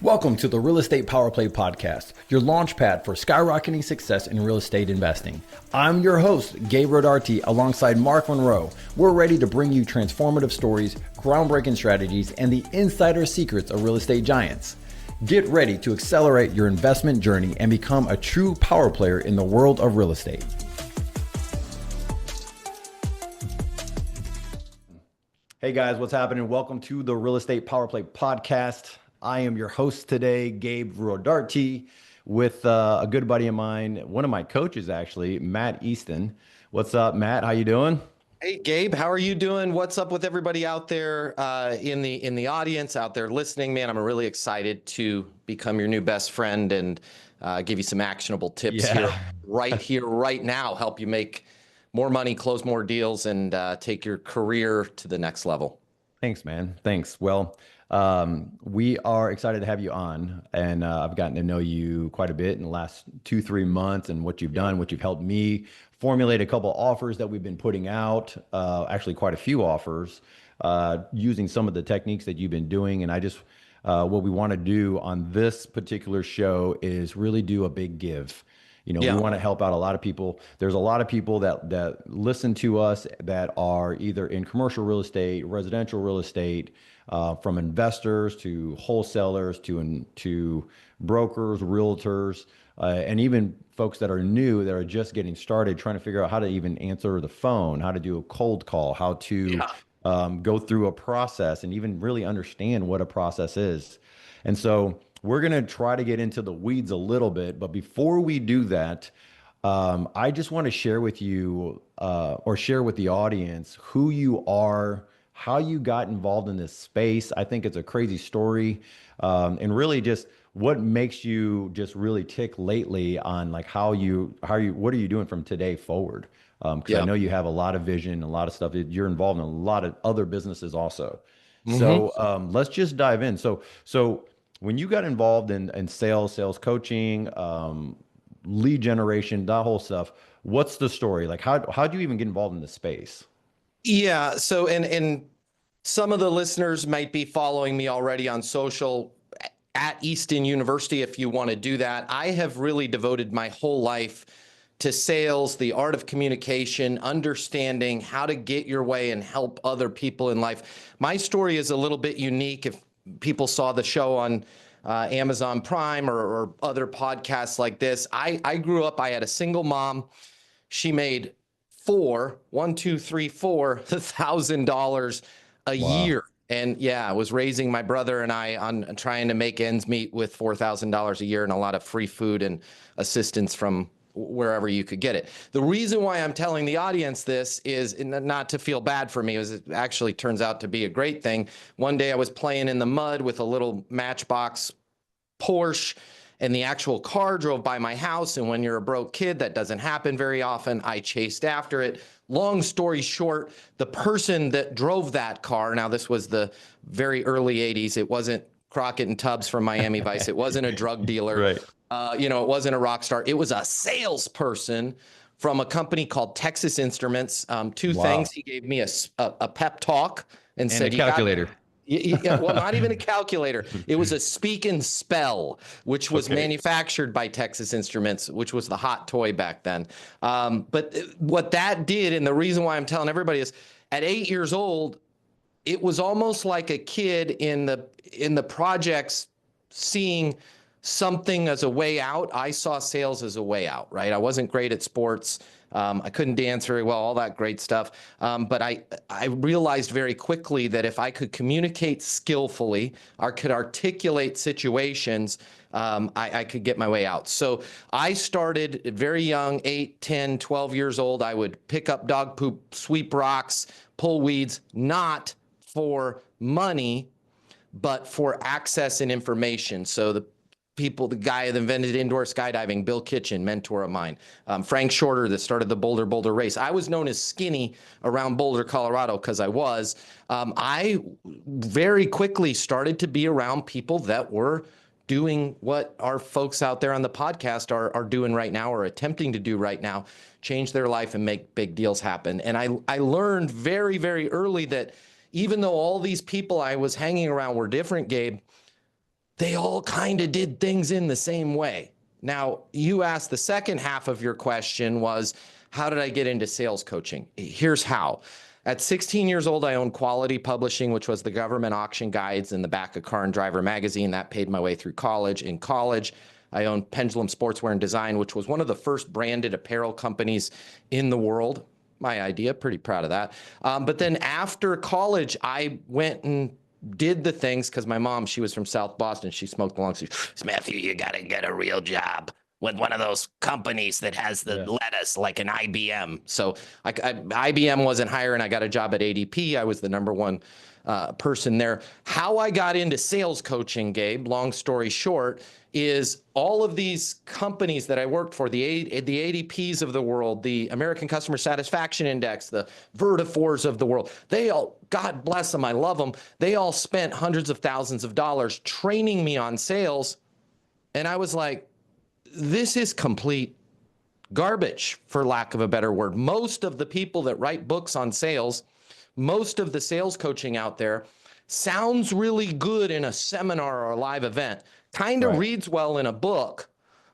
Welcome to the Real Estate Power Play Podcast, your launch pad for skyrocketing success in real estate investing. I'm your host, Gabe Rodarte, alongside Mark Monroe. We're ready to bring you transformative stories, groundbreaking strategies, and the insider secrets of real estate giants. Get ready to accelerate your investment journey and become a true power player in the world of real estate. Hey guys, what's happening? Welcome to the Real Estate Power Play Podcast. I am your host today, Gabe Rodarte, with a good buddy of mine, one of my coaches actually, Matt Easton. What's up, Matt? How you doing? Hey, Gabe, how are you doing? What's up with everybody out there in the audience, out there listening? Man, I'm really excited to become your new best friend and give you some actionable tips here, right now, help you make more money, close more deals, and take your career to the next level. Thanks, man. Thanks. Well, we are excited to have you on, and I've gotten to know you quite a bit in the last 2-3 months and what you've done, what you've helped me formulate a couple of offers that we've been putting out, actually quite a few offers, using some of the techniques that you've been doing. And I just, what we want to do on this particular show is really do a big give. We want to help out a lot of people. There's a lot of people that listen to us that are either in commercial real estate, residential real estate, from investors to wholesalers to brokers, realtors, and even folks that are new, that are just getting started, trying to figure out how to even answer the phone, how to do a cold call, how to go through a process and even really understand what a process is. And so we're going to try to get into the weeds a little bit, but before we do that, I just want to share with you or share with the audience who you are, how you got involved in this space. I think it's a crazy story, and really just what makes you just really tick lately on like what are you doing from today forward? Because I know you have a lot of vision, a lot of stuff. You're involved in a lot of other businesses also. Mm-hmm. So let's just dive in. So when you got involved in sales coaching, lead generation, that whole stuff, what's the story? Like how'd you even get involved in this space? Yeah. So, and some of the listeners might be following me already on social at Easton University. If you want to do that, I have really devoted my whole life to sales, the art of communication, understanding how to get your way and help other people in life. My story is a little bit unique. If people saw the show on Amazon Prime or other podcasts like this, I grew up, I had a single mom. She made $4,000 a year. And I was raising my brother and I on trying to make ends meet with $4,000 a year and a lot of free food and assistance from wherever you could get it. The reason why I'm telling the audience this is not to feel bad for me, it actually turns out to be a great thing. One day I was playing in the mud with a little Matchbox Porsche, and the actual car drove by my house. And when you're a broke kid, that doesn't happen very often. I chased after it. Long story short, the person that drove that car, now this was the very early 80s. It wasn't Crockett and Tubbs from Miami Vice. It wasn't a drug dealer. Right. It wasn't a rock star. It was a salesperson from a company called Texas Instruments. Two things. He gave me a pep talk and said, a calculator. Well, not even a calculator. It was a Speak and Spell, which was manufactured by Texas Instruments, which was the hot toy back then. But what that did, and the reason why I'm telling everybody is, at 8 years old, it was almost like a kid in the projects seeing something as a way out. I saw sales as a way out, right? I wasn't great at sports. I couldn't dance very well, all that great stuff. But I realized very quickly that if I could communicate skillfully or could articulate situations, I could get my way out. So I started very young, 8, 10, 12 years old. I would pick up dog poop, sweep rocks, pull weeds, not for money, but for access and information. So the guy that invented indoor skydiving, Bill Kitchen, mentor of mine, Frank Shorter that started the Boulder race. I was known as skinny around Boulder, Colorado, because I very quickly started to be around people that were doing what our folks out there on the podcast are doing right now, or attempting to do right now, change their life and make big deals happen. And I learned very, very early that even though all these people I was hanging around were different, Gabe, they all kind of did things in the same way. Now, you asked the second half of your question was, how did I get into sales coaching? Here's how. At 16 years old, I owned Quality Publishing, which was the government auction guides in the back of Car and Driver magazine. That paid my way through college. In college, I owned Pendulum Sportswear and Design, which was one of the first branded apparel companies in the world. My idea, pretty proud of that. But then after college, I went and did the things because my mom, she was from South Boston. She smoked along. She said, Matthew, you got to get a real job with one of those companies that has the lettuce, like an IBM. So IBM wasn't hiring. I got a job at ADP. I was the number one person there. How I got into sales coaching, Gabe, long story short, is all of these companies that I worked for, the ADPs of the world, the American Customer Satisfaction Index, the Vertifores of the world, they all, God bless them, I love them, they all spent hundreds of thousands of dollars training me on sales. And I was like, this is complete garbage, for lack of a better word. Most of the people that write books on sales, most of the sales coaching out there sounds really good in a seminar or a live event, kind of reads well in a book,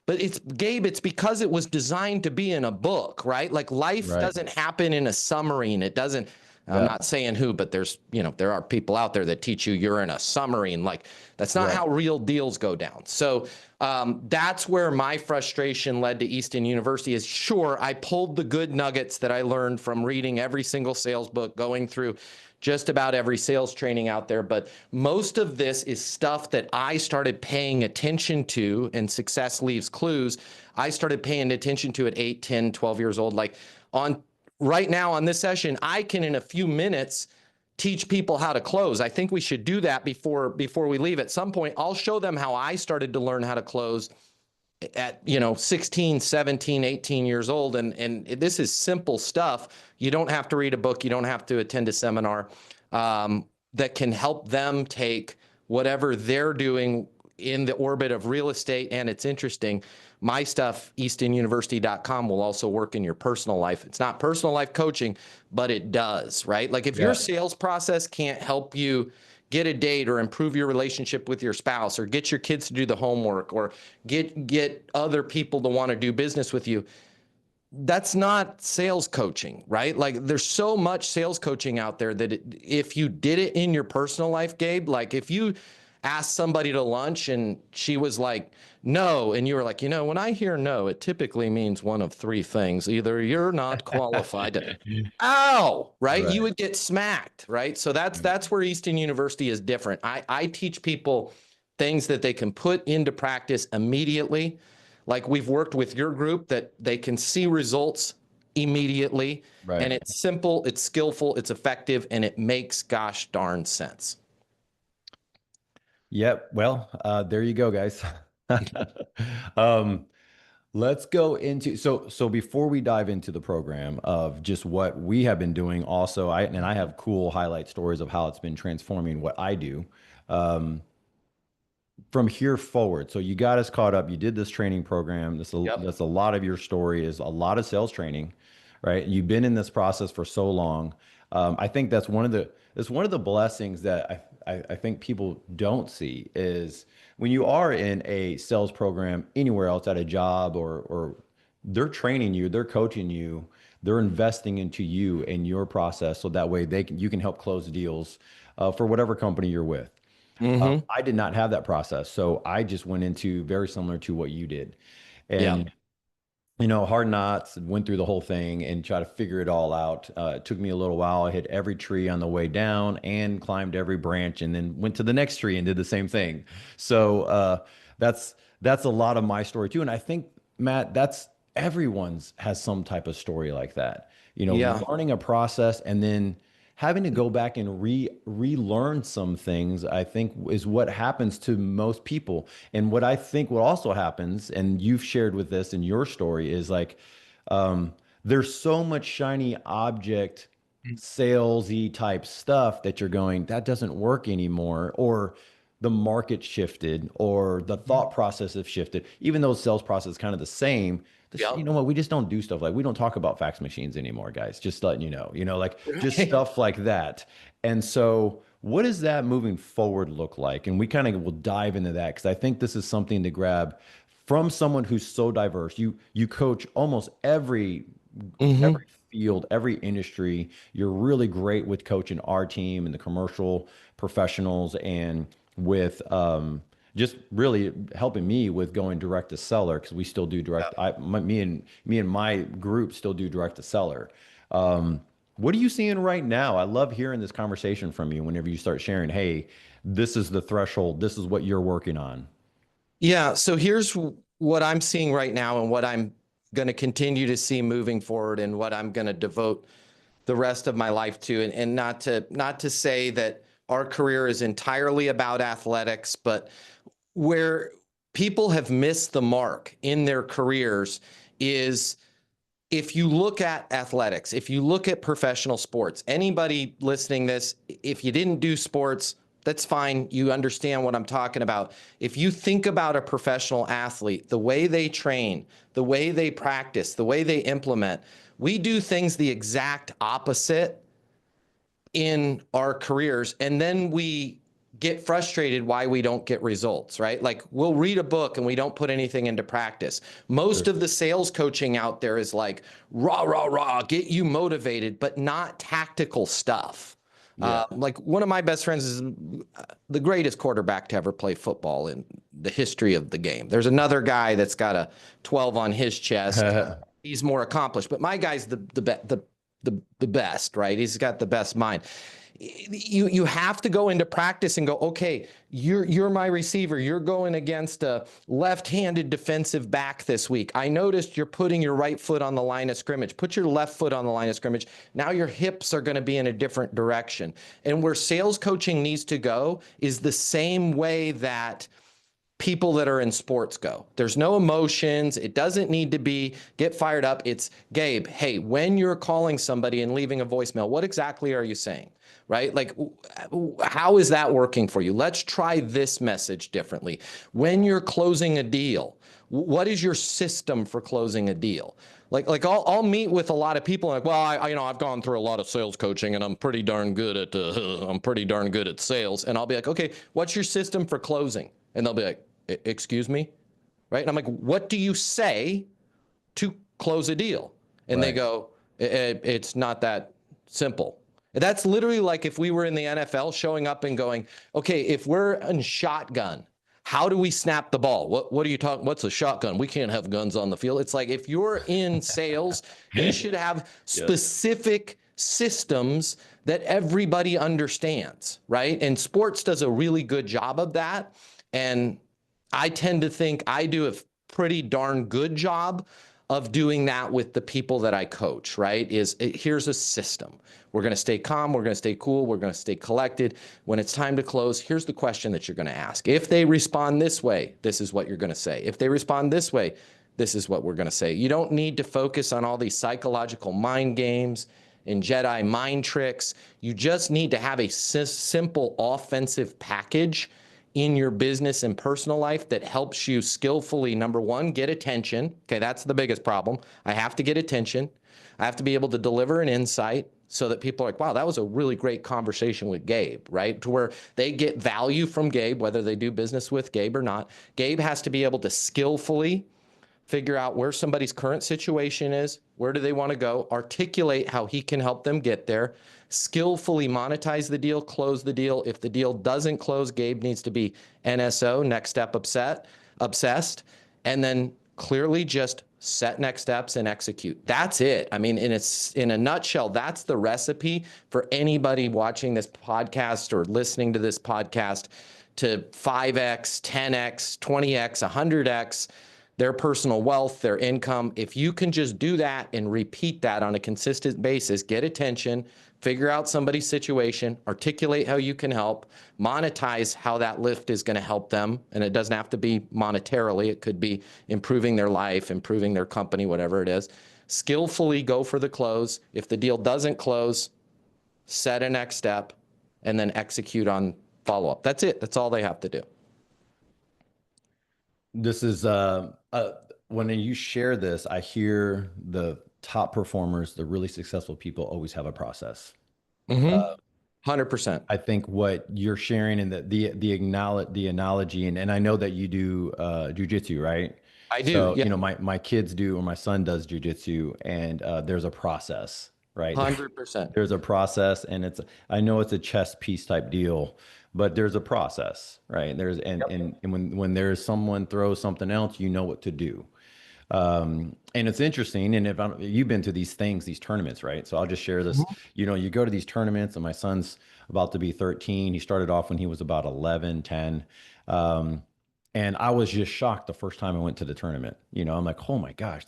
but it's, Gabe, it's because it was designed to be in a book, right? Like life doesn't happen in a summary, and it doesn't, I'm not saying who, but there's, you know, there are people out there that teach you you're in a summary, and like, that's not how real deals go down. So that's where my frustration led to Easton University is, sure, I pulled the good nuggets that I learned from reading every single sales book, going through just about every sales training out there. But most of this is stuff that I started paying attention to, and success leaves clues. I started paying attention to at 8, 10, 12 years old. Like on right now on this session, I can in a few minutes teach people how to close. I think we should do that before we leave. At some point, I'll show them how I started to learn how to close at, you know, 16, 17, 18 years old. And this is simple stuff. You don't have to read a book. You don't have to attend a seminar that can help them take whatever they're doing in the orbit of real estate. And it's interesting. My stuff, eastonuniversity.com, will also work in your personal life. It's not personal life coaching, but it does, right? Like if your sales process can't help you get a date or improve your relationship with your spouse or get your kids to do the homework or get other people to want to do business with you, that's not sales coaching, right? Like there's so much sales coaching out there that if you did it in your personal life, Gabe, like if you asked somebody to lunch and she was like, no, and you were like, you know, when I hear no, it typically means one of three things. Either you're not qualified, ow, right? You would get smacked, right? So that's where Easton University is different. I teach people things that they can put into practice immediately. Like we've worked with your group that they can see results immediately. And it's simple, it's skillful, it's effective, and it makes gosh darn sense. Yep. Well, there you go, guys. Let's go into, so before we dive into the program of just what we have been doing, also, I have cool highlight stories of how it's been transforming what I do. From here forward, so you got us caught up. You did this training program. That's a lot of your story is a lot of sales training, right? You've been in this process for so long. I think that's one of the blessings that I think people don't see is when you are in a sales program anywhere else at a job or they're training you, they're coaching you, they're investing into you and your process so that way you can help close deals for whatever company you're with. I did not have that process, so I just went into very similar to what you did, and you know, hard knots, went through the whole thing and tried to figure it all out. It took me a little while. I hit every tree on the way down and climbed every branch and then went to the next tree and did the same thing. So that's a lot of my story too. And I think, Matt, that's everyone's has some type of story like that. You know, learning a process and then having to go back and relearn some things, I think is what happens to most people. And what I think what also happens, and you've shared with this in your story, is like there's so much shiny object salesy type stuff that you're going, that doesn't work anymore, or the market shifted, or the thought process has shifted, even though sales process is kind of the same. You know what? We just don't do stuff like we don't talk about fax machines anymore, guys. Just letting you know, like just stuff like that. And so What does that moving forward look like? And we kind of will dive into that because I think this is something to grab from someone who's so diverse. You coach almost Hmm. every field, every industry. You're really great with coaching our team and the commercial professionals and with just really helping me with going direct to seller because we still do direct. Me and my group still do direct to seller. Um, what are you seeing right now? I love hearing this conversation from you whenever you start sharing, hey, this is the threshold. This is what you're working on. Yeah. So here's what I'm seeing right now and what I'm going to continue to see moving forward and what I'm going to devote the rest of my life to. And not to say that our career is entirely about athletics, but where people have missed the mark in their careers is if you look at athletics, if you look at professional sports, anybody listening this, if you didn't do sports, that's fine. You understand what I'm talking about. If you think about a professional athlete, the way they train, the way they practice, the way they implement, we do things the exact opposite in our careers. And then we get frustrated why we don't get results, right? Like we'll read a book and we don't put anything into practice. Most Sure. of the sales coaching out there is like rah, rah, rah, get you motivated, but not tactical stuff. Yeah. Like one of my best friends is the greatest quarterback to ever play football in the history of the game. There's another guy that's got a 12 on his chest. He's more accomplished, but my guy's the best, right? He's got the best mind. You have to go into practice and go, okay, you're my receiver. You're going against a left-handed defensive back this week. I noticed you're putting your right foot on the line of scrimmage. Put your left foot on the line of scrimmage. Now your hips are going to be in a different direction. And where sales coaching needs to go is the same way that people that are in sports go. There's no emotions. It doesn't need to be get fired up. It's Gabe, hey, when you're calling somebody and leaving a voicemail, what exactly are you saying? Right? Like, how is that working for you? Let's try this message differently. When you're closing a deal, what is your system for closing a deal? Like I'll meet with a lot of people like, well, I've gone through a lot of sales coaching and I'm pretty darn good at I'm pretty darn good at sales. And I'll be like, okay, what's your system for closing? And they'll be like, excuse me, right? And I'm like, what do you say to close a deal? And they Right. go, it's not that simple. That's literally like if we were in the NFL showing up and going, okay, if we're in shotgun, how do we snap the ball? What are you talking? What's a shotgun? We can't have guns on the field. It's like if you're in sales, you should have Yep. specific systems that everybody understands, right? And sports does a really good job of that. And I tend to think I do a pretty darn good job of doing that with the people that I coach, right? Here's a system. We're going to stay calm. We're going to stay cool. We're going to stay collected. When it's time to close, here's the question that you're going to ask. If they respond this way, this is what you're going to say. If they respond this way, this is what we're going to say. You don't need to focus on all these psychological mind games and Jedi mind tricks. You just need to have a simple offensive package in your business and personal life that helps you skillfully, number one, get attention. Okay, that's the biggest problem. I have to get attention. I have to be able to deliver an insight so that people are like, wow, that was a really great conversation with Gabe, right? To where they get value from Gabe, whether they do business with Gabe or not. Gabe has to be able to skillfully figure out where somebody's current situation is, where do they want to go, articulate how he can help them get there, skillfully monetize the deal, close the deal. If the deal doesn't close, Gabe needs to be NSO, next step obsessed, and then clearly just set next steps and execute. That's it. I mean, in a nutshell, that's the recipe for anybody watching this podcast or listening to this podcast to 5x, 10x, 20x, 100x their personal wealth, their income. If you can just do that and repeat that on a consistent basis, get attention, figure out somebody's situation, articulate how you can help, monetize how that lift is going to help them. And it doesn't have to be monetarily. It could be improving their life, improving their company, whatever it is. Skillfully go for the close. If the deal doesn't close, set a next step and then execute on follow-up. That's it. That's all they have to do. This is when you share this, I hear the top performers, the really successful people always have a process. Mm-hmm. 100%. I think what you're sharing and the analogy, and I know that you do jujitsu, right? I do. So, Yeah. my kids do, or my son does jujitsu, and there's a process, right? 100%. There's a process, and I know it's a chess piece type deal, but there's a process, right? There's Yep. and when there's someone throws something else, you know what to do. And it's interesting. And if you've been to these things, these tournaments, right? So I'll just share this. Mhm. You go to these tournaments, and my son's about to be 13. He started off when he was about 11, 10. Um, and I was just shocked the first time I went to the tournament. I'm like, oh my gosh,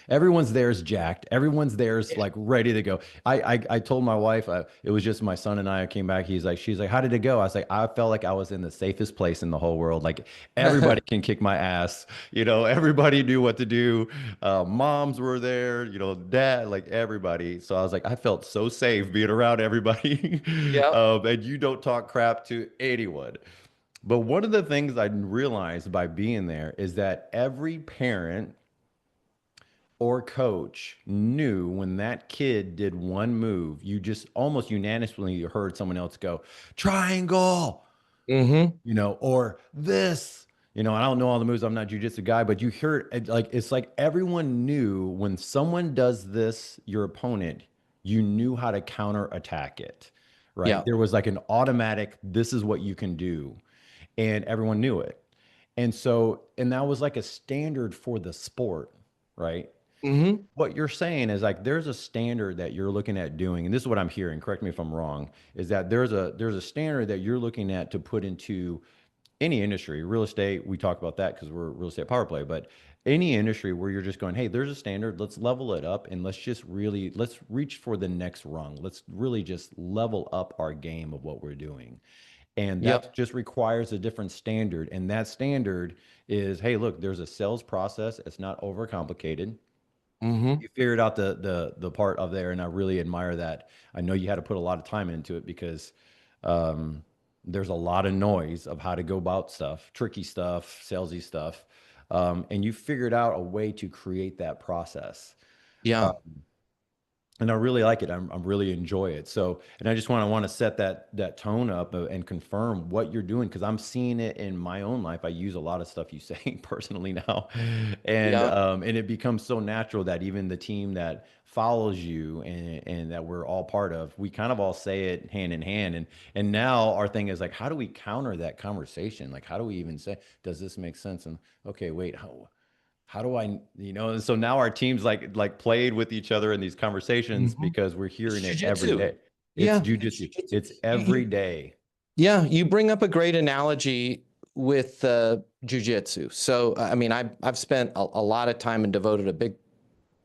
everyone's there's jacked. Everyone's there's like ready to go. I told my wife, it was just my son and I came back. She's like, how did it go? I was like, I felt like I was in the safest place in the whole world. Like everybody can kick my ass. Everybody knew what to do. Moms were there, dad, like everybody. So I was like, I felt so safe being around everybody. Yep. And you don't talk crap to anyone. But one of the things I realized by being there is that every parent or coach knew when that kid did one move, you just almost unanimously heard someone else go, triangle, Hmm. or this. I don't know all the moves. I'm not a jujitsu guy, but you hear it like it's like everyone knew when someone does this, your opponent, you knew how to counter attack it, right? Yeah. There was like an automatic, this is what you can do, and everyone knew it. And that was like a standard for the sport, right? Hmm. What you're saying is like there's a standard that you're looking at doing, and this is what I'm hearing. Correct me if I'm wrong. Is that there's a standard that you're looking at to put into any industry, real estate. We talk about that because we're real estate power play, but any industry where you're just going, hey, there's a standard. Let's level it up, and let's reach for the next rung. Let's really just level up our game of what we're doing. And that Yep. just requires a different standard. And that standard is, hey, look, there's a sales process. It's not overcomplicated. Hmm. You figured out the part of there, and I really admire that. I know you had to put a lot of time into it because um, there's a lot of noise of how to go about stuff, tricky stuff, salesy stuff, and you figured out a way to create that process. Yeah. And I really like it. I really enjoy it. So, and I just want to set that tone up and confirm what you're doing because I'm seeing it in my own life. I use a lot of stuff you say personally now, Yeah. and it becomes so natural that even the team that follows you and that we're all part of, we kind of all say it hand in hand. And now our thing is like, how do we counter that conversation? Like, how do we even say, does this make sense? And okay, wait, how do I, and so now our teams like played with each other in these conversations Hmm. because we're It's hearing it every jujitsu. day. It's Yeah. It's jujitsu. jujitsu. It's every day. Yeah, you bring up a great analogy with jujitsu. So, I mean, I've spent a lot of time and devoted a big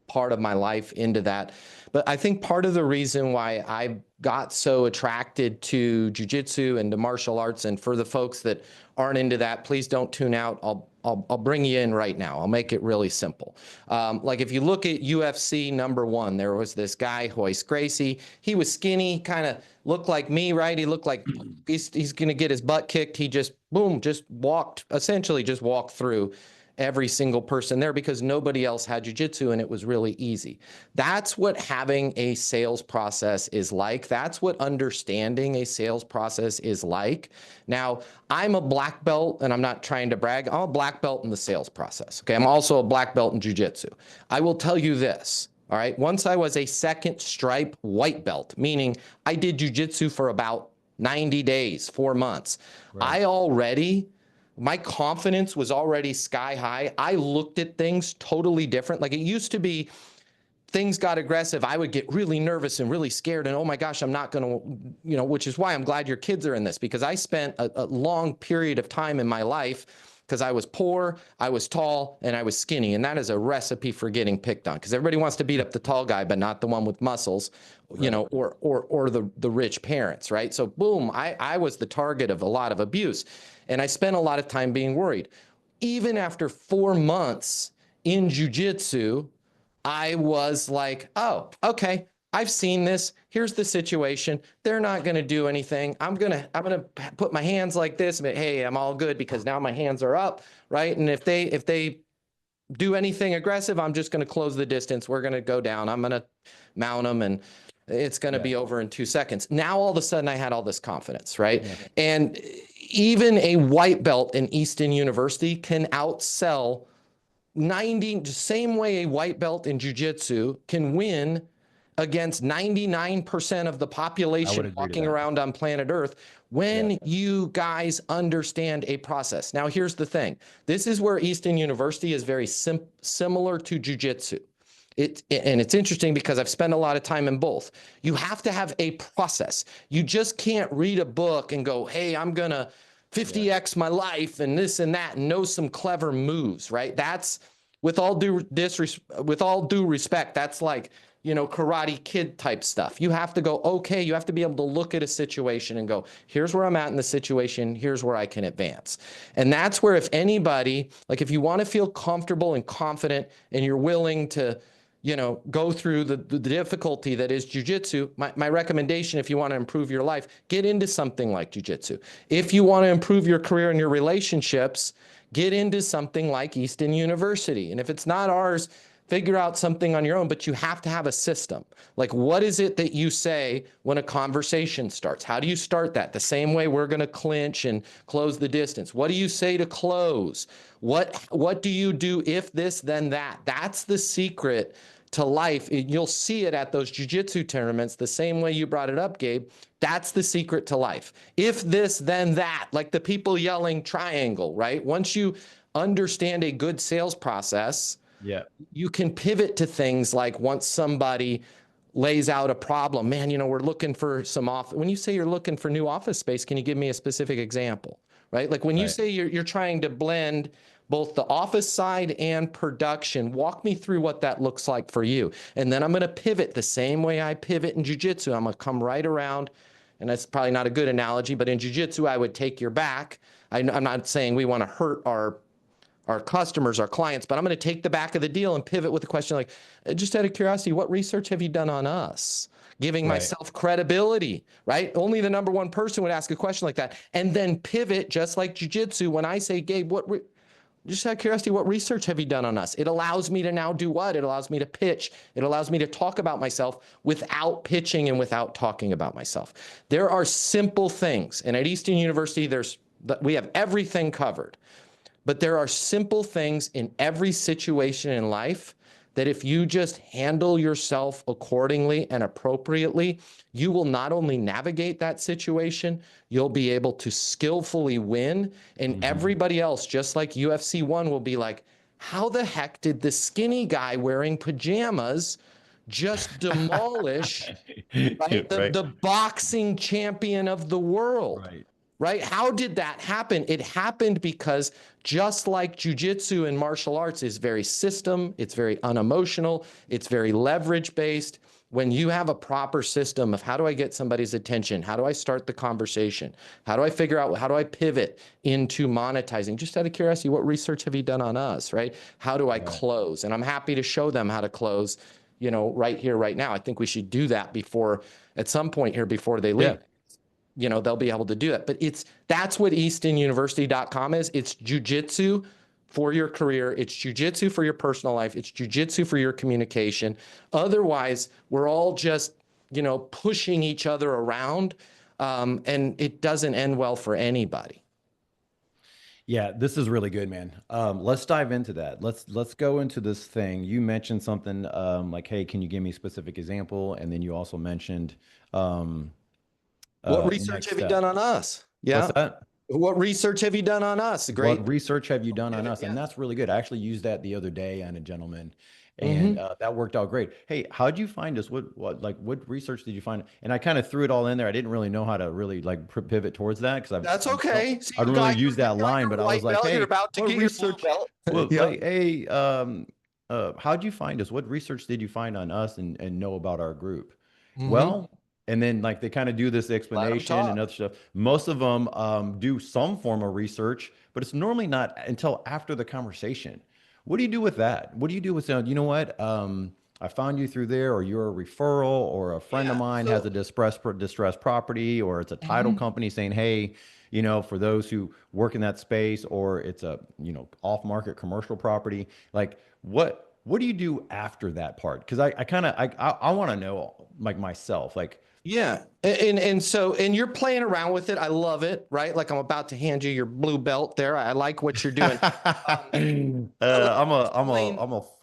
part of my life into that. But I think part of the reason why I got so attracted to jujitsu and to martial arts, and for the folks that aren't into that, please don't tune out. I'll bring you in right now. I'll make it really simple. Like if you look at UFC #1, there was this guy, Hoist Gracie. He was skinny, kind of looked like me, right? He looked like he's going to get his butt kicked. He just, boom, essentially just walked through every single person there because nobody else had jujitsu and it was really easy. That's what having a sales process is like. That's what understanding a sales process is like. Now, I'm a black belt, and I'm not trying to brag. I'm a black belt in the sales process. Okay. I'm also a black belt in jujitsu. I will tell you this. All right. Once I was a second stripe white belt, meaning I did jujitsu for about 90 days, 4 months. Right. I already my confidence was already sky high. I looked at things totally different. Like it used to be, things got aggressive, I would get really nervous and really scared. And oh my gosh, I'm not going to, which is why I'm glad your kids are in this, because I spent a long period of time in my life because I was poor, I was tall, and I was skinny. And that is a recipe for getting picked on because everybody wants to beat up the tall guy, but not the one with muscles, Right. or the rich parents, right? So boom, I was the target of a lot of abuse. And I spent a lot of time being worried. Even after 4 months in jujitsu, I was like, oh, okay, I've seen this. Here's the situation. They're not going to do anything. I'm going to put my hands like this, but hey, I'm all good because now my hands are up, right? And if they do anything aggressive, I'm just going to close the distance. We're going to go down. I'm going to mount them. And It's going to Yeah. be over in 2 seconds. Now, all of a sudden, I had all this confidence, right? Yeah. And even a white belt in Easton University can outsell 90, same way a white belt in jiu-jitsu can win against 99% of the I would population agree to walking that. around on planet Earth Yeah. when you guys understand a process. Now, here's the thing. This is where Easton University is very similar to jiu-jitsu. And it's interesting because I've spent a lot of time in both. You have to have a process. You just can't read a book and go, hey, I'm going to 50x my life and this and that, and know some clever moves, right? That's with all due respect, that's like, Karate Kid type stuff. You have to go, okay, you have to be able to look at a situation and go, here's where I'm at in the situation, here's where I can advance. And that's where, if anybody, like if you want to feel comfortable and confident and you're willing to, go through the difficulty that is jujitsu, my recommendation, if you want to improve your life, get into something like jujitsu. If you want to improve your career and your relationships, get into something like Easton University. And if it's not ours, figure out something on your own, but you have to have a system. Like, what is it that you say when a conversation starts? How do you start that? The same way we're going to clinch and close the distance. What do you say to close? What do you do if this, then that? That's the secret to life. You'll see it at those jiu-jitsu tournaments the same way you brought it up, Gabe. That's the secret to life. If this, then that, like the people yelling triangle, right? Once you understand a good sales process, Yeah. you can pivot to things like, once somebody lays out a problem, man, we're looking for some when you say you're looking for new office space, can you give me a specific example, right? Like when you say you're trying to blend both the office side and production, walk me through what that looks like for you. And then I'm going to pivot the same way I pivot in jiu-jitsu. I'm going to come right around, and that's probably not a good analogy, but in jiu-jitsu, I would take your back. I'm not saying we want to hurt our customers, our clients, but I'm going to take the back of the deal and pivot with a question like, just out of curiosity, what research have you done on us? Giving myself credibility, right? Only the number one person would ask a question like that. And then pivot, just like jiu-jitsu. When I say, Gabe, just out of curiosity, what research have you done on us? It allows me to now do what? It allows me to pitch. It allows me to talk about myself without pitching and without talking about myself. There are simple things. And at Easton University, we have everything covered. But there are simple things in every situation in life that if you just handle yourself accordingly and appropriately, you will not only navigate that situation, you'll be able to skillfully win. And everybody else, just like UFC 1, will be like, how the heck did the skinny guy wearing pajamas just demolish the boxing champion of the world? Right? How did that happen? It happened because, just like jiu-jitsu and martial arts is very system, it's very unemotional, it's very leverage based. When you have a proper system of how do I get somebody's attention? How do I start the conversation? How do I figure out, how do I pivot into monetizing? Just out of curiosity, what research have you done on us, right? How do I close? And I'm happy to show them how to close, right here, right now. I think we should do that at some point here before they leave. They'll be able to do that. But that's what eastonuniversity.com is. It's jujitsu for your career. It's jujitsu for your personal life. It's jujitsu for your communication. Otherwise, we're all just, pushing each other around, and it doesn't end well for anybody. Yeah, this is really good, man. Let's dive into that. Let's go into this thing. You mentioned something like, hey, can you give me a specific example? And then you also mentioned what research have you done on us? Yeah. What's that? What research have you done on us? Great. What research have you done on us? And that's really good. I actually used that the other day on a gentleman, and that worked out great. Hey, how'd you find us? What research did you find? And I kind of threw it all in there. I didn't really know how to really pivot towards that, because that's okay. I don't really use that line, but I was like, hey, about to what get research? Well, like, hey, how'd you find us? What research did you find on us and know about our group? Well. And then they kind of do this explanation and other stuff. Most of them do some form of research, but it's normally not until after the conversation. What do you do with that? What do you do with you know what? I found you through there, or you're a referral, or a friend of mine has a distressed property, or it's a title company saying, hey, for those who work in that space, or it's a, off market commercial property. Like, what what do you do after that part? Because I kind of I want to know like myself, like Yeah. And you're playing around with it. I love it, right? Like I'm about to hand you your blue belt there. I like what you're doing. Let me explain.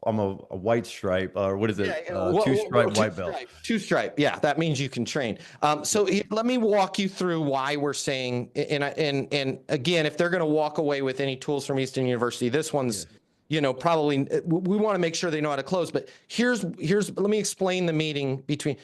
I'm a white stripe, or what is Yeah, it? yeah, Two stripe two white belt. stripe, two stripe. Yeah, that means you can train. Let me walk you through why we're saying, and again, if they're going to walk away with any tools from Easton University, this one's, Yes. probably we want to make sure they know how to close. But let me explain the meeting between.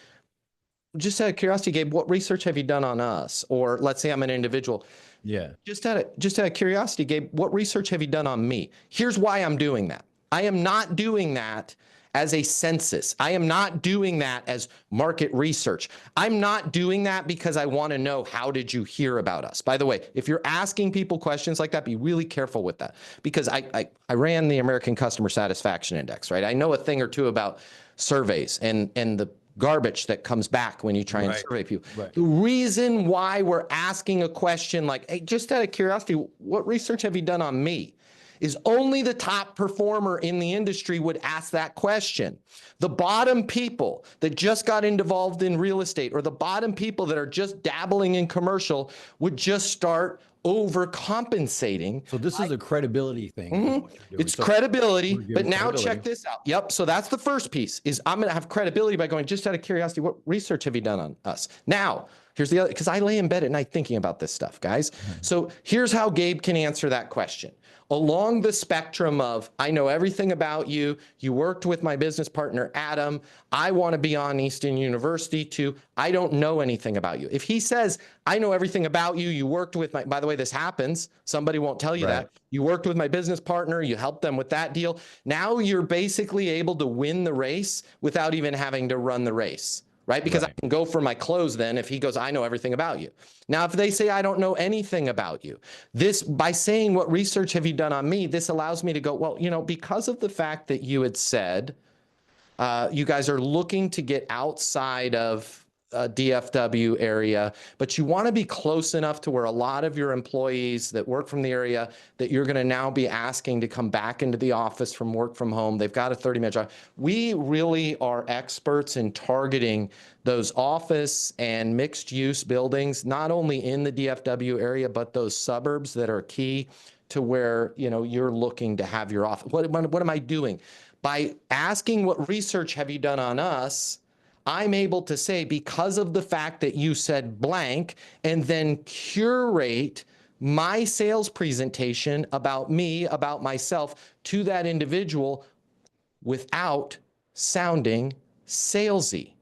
Just out of curiosity, Gabe, what research have you done on us? Or let's say I'm an individual. Yeah. Just out of curiosity, Gabe, what research have you done on me? Here's why I'm doing that. I am not doing that as a census. I am not doing that as market research. I'm not doing that because I want to know, how did you hear about us? By the way, if you're asking people questions like that, be really careful with that, because I ran the American Customer Satisfaction Index, right? I know a thing or two about surveys and the garbage that comes back when you try and survey people. Right. The reason why we're asking a question like, hey, just out of curiosity, what research have you done on me? Is only the top performer in the industry would ask that question. The bottom people that just got involved in real estate, or the bottom people that are just dabbling in commercial, would just start overcompensating. So this is a credibility thing. Is what you're doing. It's credibility, We're but giving now credibility. check this out. Yep. So that's the first piece, is I'm going to have credibility by going, just out of curiosity, what research have you done on us? Now, here's the other, because I lay in bed at night thinking about this stuff, guys. So here's how Gabe can answer that question. Along the spectrum of, I know everything about you, you worked with my business partner, Adam, I want to be on Easton University, to, I don't know anything about you. If he says, I know everything about you, you worked with my, by the way, this happens, somebody won't tell you that, you worked with my business partner, you helped them with that deal. Now you're basically able to win the race without even having to run the race. Right? Because I can go for my clothes then if he goes, I know everything about you. Now, if they say, I don't know anything about you, this, by saying, what research have you done on me? This allows me to go, well, because of the fact that you had said, you guys are looking to get outside of DFW area, but you want to be close enough to where a lot of your employees that work from the area, that you're going to now be asking to come back into the office from work from home. They've got a 30-minute drive. We really are experts in targeting those office and mixed use buildings, not only in the DFW area, but those suburbs that are key to where, you're looking to have your office. What am I doing? By asking, what research have you done on us? I'm able to say, because of the fact that you said blank, and then curate my sales presentation about me, about myself, to that individual without sounding salesy,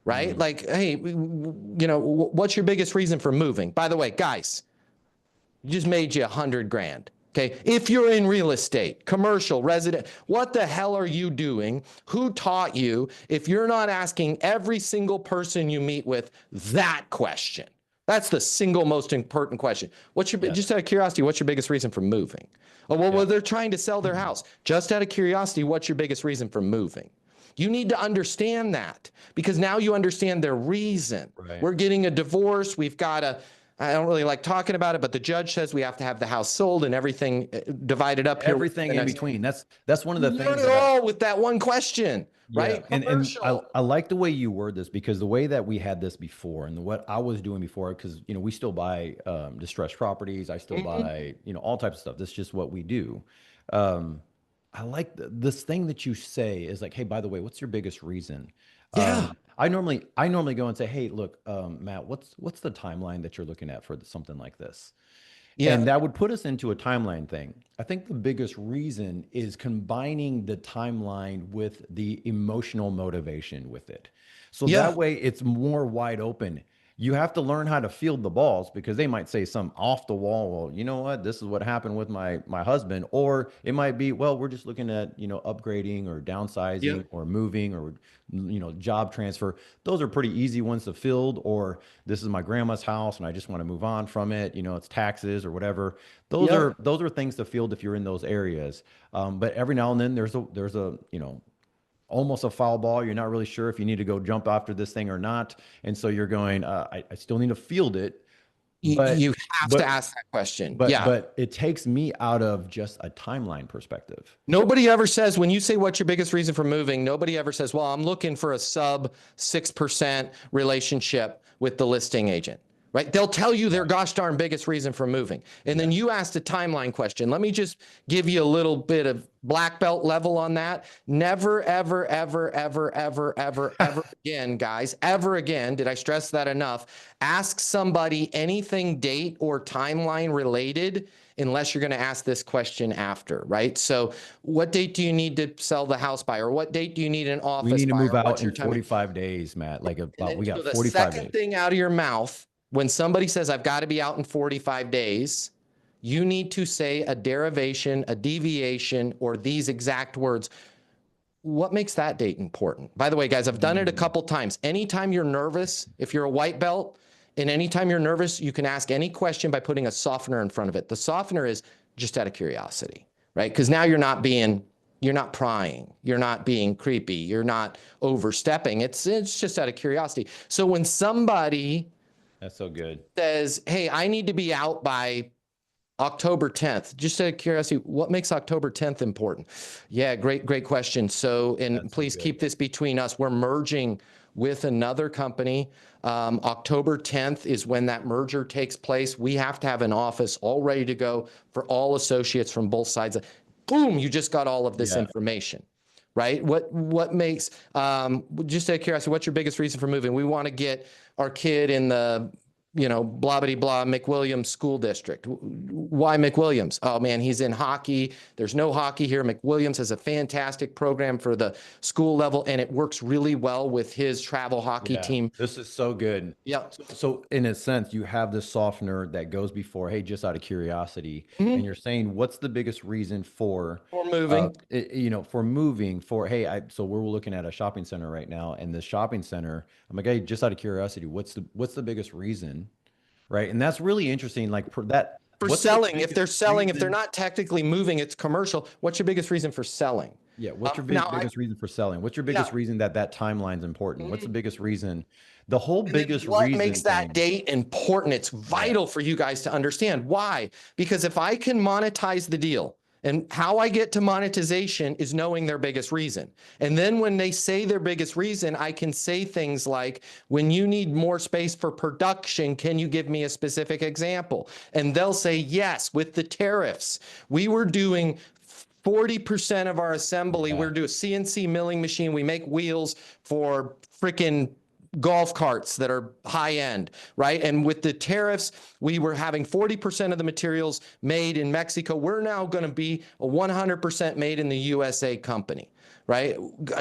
right? Like, hey, what's your biggest reason for moving? By the way, guys, you just made you $100,000. Okay, if you're in real estate, commercial, resident, what the hell are you doing? Who taught you? If you're not asking every single person you meet with that question, that's the single most important question. Just out of curiosity, what's your biggest reason for moving? Oh, well, they're trying to sell their house. Just out of curiosity, what's your biggest reason for moving? You need to understand that, because now you understand their reason. Right. We're getting a divorce. We've got I don't really like talking about it, but the judge says we have to have the house sold and everything divided up here. Everything in between. That's one of the things. Learn it all with that one question, right? And I like the way you word this, because the way that we had this before, and what I was doing before, because we still buy distressed properties. I still buy all types of stuff. That's just what we do. I like this thing that you say is like, hey, by the way, what's your biggest reason? Yeah. I normally go and say, hey, look, Matt, what's the timeline that you're looking at for something like this? Yeah. And that would put us into a timeline thing. I think the biggest reason is combining the timeline with the emotional motivation with it. So that way it's more wide open. You have to learn how to field the balls, because they might say some off the wall, well, you know what, this is what happened with my husband. Or it might be, well, we're just looking at, upgrading or downsizing or moving or, job transfer. Those are pretty easy ones to field. Or this is my grandma's house and I just want to move on from it. It's taxes or whatever. Those are things to field if you're in those areas. But every now and then there's a almost a foul ball. You're not really sure if you need to go jump after this thing or not. And so you're going, I still need to field it. You But have to but ask that question. but Yeah. but it takes me out of just a timeline perspective. Nobody ever says, when you say what's your biggest reason for moving, nobody ever says, well, I'm looking for a sub 6% relationship with the listing agent, right? They'll tell you their Right. gosh darn biggest reason for moving. And then Yes. you asked a timeline question. Let me just give you a little bit of black belt level on that. Never, ever, ever, ever, ever, ever, ever again, guys, ever again, did I stress that enough? Ask somebody anything date or timeline related unless you're going to ask this question after, right? So what date do you need to sell the house by? Or what date do you need an We office need to by? move Or out what's in your time? 45 days, Matt. Like And about then we got so the 45 second days. thing out of your mouth, when somebody says, I've got to be out in 45 days, you need to say a derivation, a deviation, or these exact words. What makes that date important? By the way, guys, I've done it a Mm, couple times. Anytime you're nervous, if you're a white belt, and anytime you're nervous, you can ask any question by putting a softener in front of it. The softener is just out of curiosity, right? Because now you're not prying, you're not being creepy, you're not overstepping. It's just out of curiosity. So when somebody that's so good. says, "Hey, I need to be out by October 10th," just out of curiosity, what makes October 10th important? Yeah, great question. So, and That's so please good. keep this between us. We're merging with another company. October 10th is when that merger takes place. We have to have an office all ready to go for all associates from both sides. Boom, you just got all of this Yeah. information, right? What makes, just out of curiosity, what's your biggest reason for moving? We want to get our kid in the blah, blah, blah, McWilliams School District. Why McWilliams? Oh man, he's in hockey. There's no hockey here. McWilliams has a fantastic program for the school level, and it works really well with his travel hockey Yeah, team. this is so good. Yeah. So in a sense, you have this softener that goes before, hey, just out of curiosity, and Mhm. you're saying, what's the biggest reason for, Or moving. for moving for, hey, so we're looking at a shopping center right now, and the shopping center, I'm like, hey, just out of curiosity, what's the biggest reason, right? And that's really interesting. Like for that, For what's the selling, if they're biggest selling, if they're reason? not technically moving, it's commercial. What's your biggest reason for selling? Yeah, what's your Now, biggest reason for selling? What's your yeah. biggest reason that that timeline's important? What's the biggest reason? The whole And then biggest what makes reason that thing. date important? It's Yeah. vital for you guys to understand. Why? Because if I can monetize the deal, and how I get to monetization is knowing their biggest reason. And then when they say their biggest reason, I can say things like, when you need more space for production, can you give me a specific example? And they'll say, yes, with the tariffs. We were doing 40% of our assembly. Yeah. We're doing a CNC milling machine. We make wheels for freaking golf carts that are high end, right? And with the tariffs, we were having 40% of the materials made in Mexico. We're now going to be a 100% made in the USA company, right?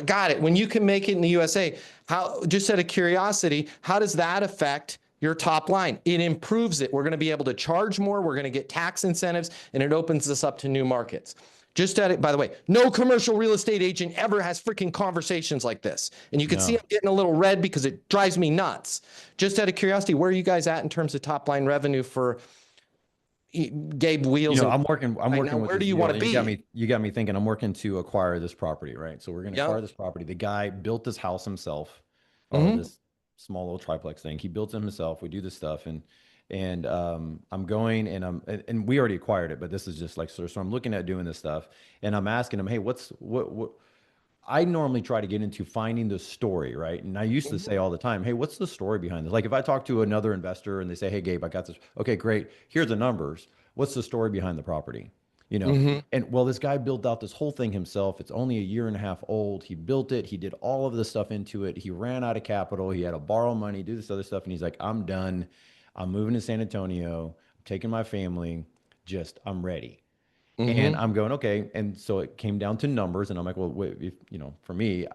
Got it. When you can make it in the USA, how, just out of curiosity, how does that affect your top line? It improves it. We're going to be able to charge more. We're going to get tax incentives, and it opens us up to new markets. Just at it, by the way, no commercial real estate agent ever has freaking conversations like this. And you can see No. I'm getting a little red because it drives me nuts. Just out of curiosity, where are you guys at in terms of top line revenue for Gabe Wheels? And I'm right now, working with where this do you deal, want to and be? you got me thinking. I'm working to acquire this property, right? So we're going to Yeah. acquire this property. The guy built this house himself, or Mm-hmm. this small little triplex thing. He built it himself. We do this stuff, and I'm going, and we already acquired it, but this is just like so I'm looking at doing this stuff, and I'm asking him, hey, what I normally try to get into finding the story, right? And I used to say all the time, hey, what's the story behind this? Like if I talk to another investor and they say, hey, Gabe, I got this. Okay, great. Here's the numbers. What's the story behind the property? You know, Mm-hmm. and well, this guy built out this whole thing himself. It's only a year and a half old. He built it. He did all of the stuff into it. He ran out of capital. He had to borrow money, do this other stuff. And he's like, I'm done. I'm moving to San Antonio. I'm taking my family. I'm ready. And Mm-hmm. I'm going, okay. And so it came down to numbers. And I'm like, well, wait, if, for me,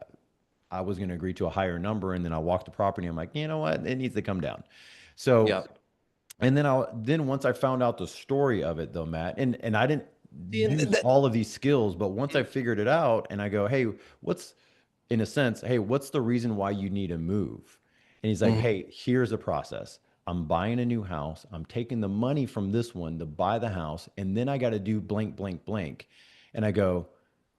I was going to agree to a higher number. And then I walked the property. I'm like, you know what? It needs to come down. So, Yeah. and then once I found out the story of it though, Matt, and I didn't And use all of these skills, but once I figured it out and I go, hey, what's in a sense, hey, what's the reason why you need to move? And he's like, Mhm. hey, here's the process. I'm buying a new house. I'm taking the money from this one to buy the house. And then I got to do blank, blank, blank. And I go,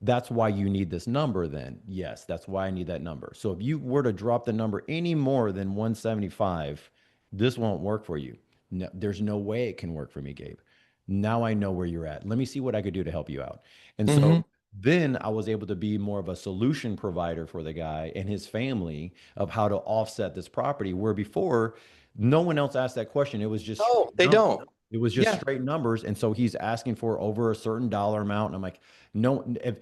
that's why you need this number then. Yes, that's why I need that number. So if you were to drop the number any more than 175, this won't work for you. No, there's no way it can work for me, Gabe. Now I know where you're at. Let me see what I could do to help you out. And so Hmm. then I was able to be more of a solution provider for the guy and his family of how to offset this property, where before no one else asked that question. It was just straight No, they numbers. don't. It was just Yeah. straight numbers. And so he's asking for over a certain dollar amount. And I'm like, no, if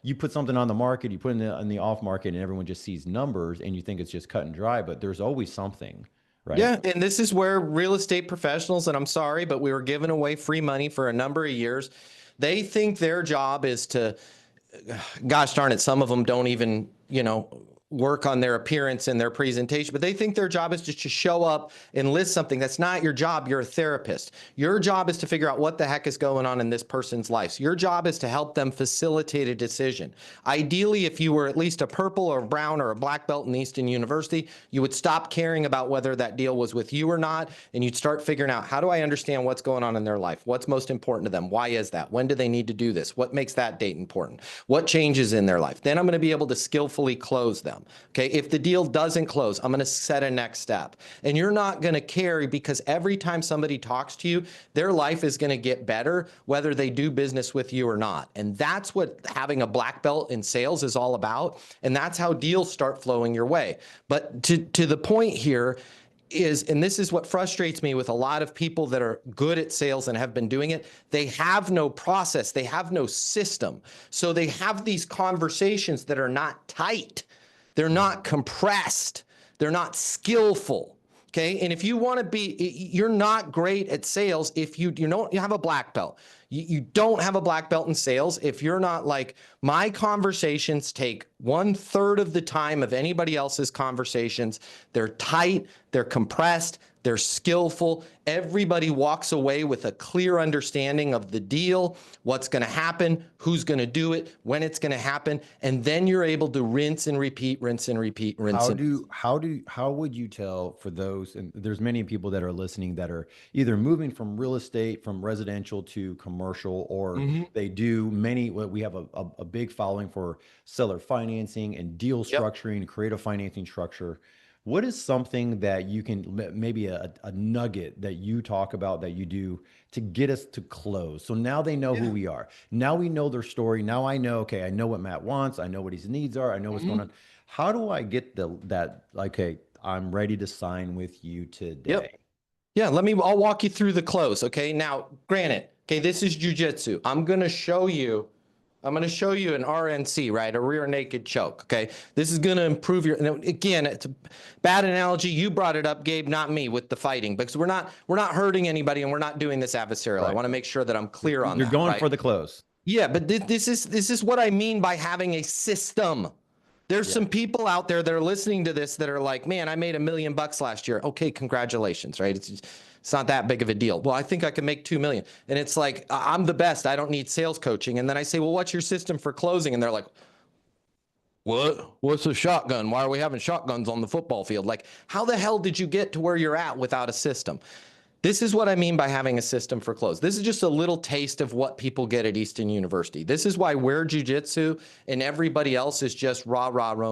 you put something on the market, you put in the off market, and everyone just sees numbers and you think it's just cut and dry, but there's always something, right? Yeah, and this is where real estate professionals, and I'm sorry, but we were giving away free money for a number of years. They think their job is to, gosh darn it, some of them don't even, work on their appearance and their presentation, but they think their job is just to show up and list something. That's not your job. You're a therapist. Your job is to figure out what the heck is going on in this person's life. So your job is to help them facilitate a decision. Ideally, if you were at least a purple or a brown or a black belt in Easton University, you would stop caring about whether that deal was with you or not, and you'd start figuring out, how do I understand what's going on in their life? What's most important to them? Why is that? When do they need to do this? What makes that date important? What changes in their life? Then I'm going to be able to skillfully close them. Okay. If the deal doesn't close, I'm going to set a next step. And you're not going to carry, because every time somebody talks to you, their life is going to get better, whether they do business with you or not. And that's what having a black belt in sales is all about. And that's how deals start flowing your way. But to the point here is, and this is what frustrates me with a lot of people that are good at sales and have been doing it, they have no process, they have no system. So they have these conversations that are not tight. They're not compressed. They're not skillful. Okay. And if you want to be, you're not great at sales if you don't have a black belt. You don't have a black belt in sales if you're not like, my conversations take 1/3 of the time of anybody else's conversations. They're tight, they're compressed, they're skillful. Everybody walks away with a clear understanding of the deal, what's going to happen, who's going to do it, when it's going to happen, and then you're able to rinse and repeat, rinse and repeat, rinse and repeat. How would you tell for those, and there's many people that are listening that are either moving from real estate, from residential to commercial, or Mhm. they do many, we have a big following for seller financing and deal Yep. structuring, creative financing structure. What is something that you can, maybe a nugget that you talk about that you do to get us to close? So now they know who Yeah. we are. Now we know their story. Now I know, okay, I know what Matt wants. I know what his needs are. I know what's going Mhm. on. How do I get that, okay, I'm ready to sign with you Yep. today? Yeah, I'll walk you through the close. Okay. Now, granted, okay, this is jujitsu. I'm going to show you an RNC, right? A rear naked choke. Okay. This is going to improve now, again, it's a bad analogy. You brought it up, Gabe, not me, with the fighting, because we're not hurting anybody, and we're not doing this adversarial. I Right. want to make sure that I'm clear on You're that, going right? for the close. Yeah, but this is what I mean by having a system. There's Yeah. some people out there that are listening to this that are like, man, I made $1 million last year. Okay, congratulations, right? It's not that big of a deal. Well, I think I can make 2 million. And it's like, I'm the best. I don't need sales coaching. And then I say, well, what's your system for closing? And they're like, what? What's a shotgun? Why are we having shotguns on the football field? Like, how the hell did you get to where you're at without a system? This is what I mean by having a system for close. This is just a little taste of what people get at Easton University. This is why we're jujitsu and everybody else is just rah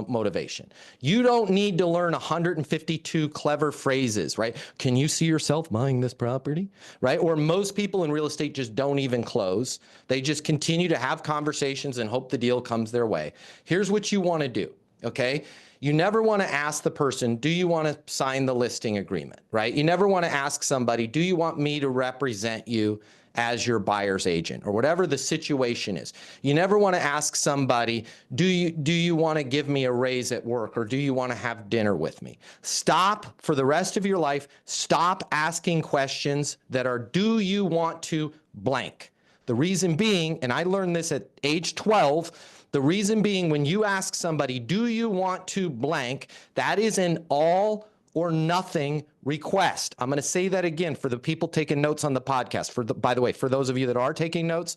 motivation. You don't need to learn 152 clever phrases, right? Can you see yourself buying this property, right? Or most people in real estate just don't even close. They just continue to have conversations and hope the deal comes their way. Here's what you want to do, okay? You never want to ask the person, do you want to sign the listing agreement, right? You never want to ask somebody, do you want me to represent you as your buyer's agent, or whatever the situation is. You never want to ask somebody, do you want to give me a raise at work, or do you want to have dinner with me? Stop for the rest of your life. Stop asking questions that are, do you want to blank? The reason being, and I learned this at age 12, the reason being, when you ask somebody, do you want to blank, that is an all or nothing request. I'm going to say that again for the people taking notes on the podcast. By the way, for those of you that are taking notes,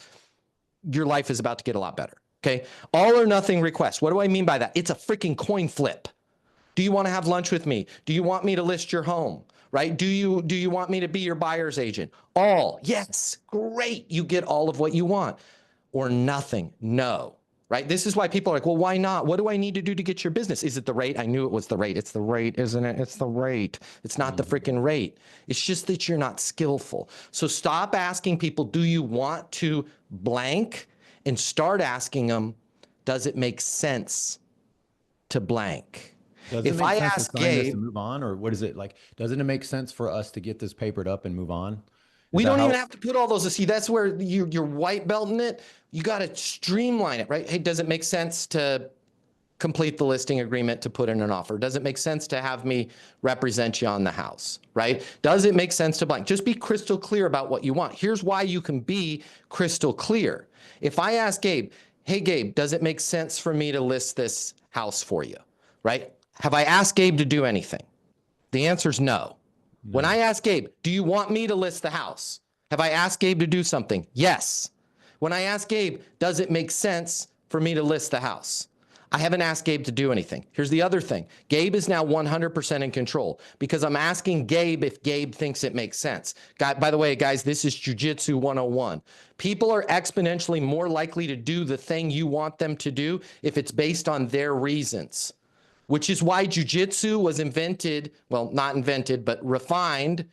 your life is about to get a lot better. Okay. All or nothing request. What do I mean by that? It's a freaking coin flip. Do you want to have lunch with me? Do you want me to list your home? Right? Do you want me to be your buyer's agent? All. Yes. Great. You get all of what you want. Or nothing. No. right? This is why people are like, well, why not? What do I need to do to get your business? Is it the rate? I knew it was the rate. It's the rate, isn't it? It's the rate. It's not the freaking rate. It's just that you're not skillful. So stop asking people, do you want to blank? And start asking them, does it make sense to blank? Does it make sense to sign this and move on, or what is it like? Doesn't it make sense for us to get this papered up and move on? We don't even have to put all those. See, that's where you're white belting it. You got to streamline it, right? Hey, does it make sense to complete the listing agreement to put in an offer? Does it make sense to have me represent you on the house, right? Does it make sense to blank? Just be crystal clear about what you want. Here's why you can be crystal clear. If I ask Gabe, hey, Gabe, does it make sense for me to list this house for you, right? Have I asked Gabe to do anything? The answer is no. When I ask Gabe, do you want me to list the house? Have I asked Gabe to do something? Yes. When I ask Gabe, does it make sense for me to list the house? I haven't asked Gabe to do anything. Here's the other thing. Gabe is now 100% in control because I'm asking Gabe if Gabe thinks it makes sense. By the way, guys, this is Jiu-Jitsu 101. People are exponentially more likely to do the thing you want them to do if it's based on their reasons, which is why jiu-jitsu was invented, well, not invented, but refined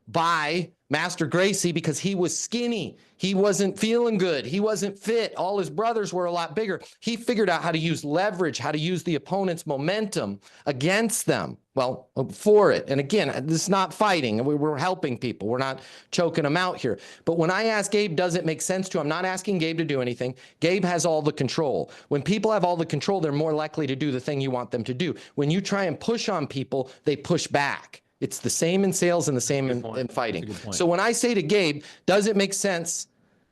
by Master Gracie, because he was skinny. He wasn't feeling good. He wasn't fit. All his brothers were a lot bigger. He figured out how to use leverage, how to use the opponent's momentum against them. Well, for it. And again, this is not fighting. We're helping people. We're not choking them out here. But when I ask Gabe, does it make sense to him? I'm not asking Gabe to do anything. Gabe has all the control. When people have all the control, they're more likely to do the thing you want them to do. When you try and push on people, they push back. It's the same in sales and the same in fighting. So when I say to Gabe, does it make sense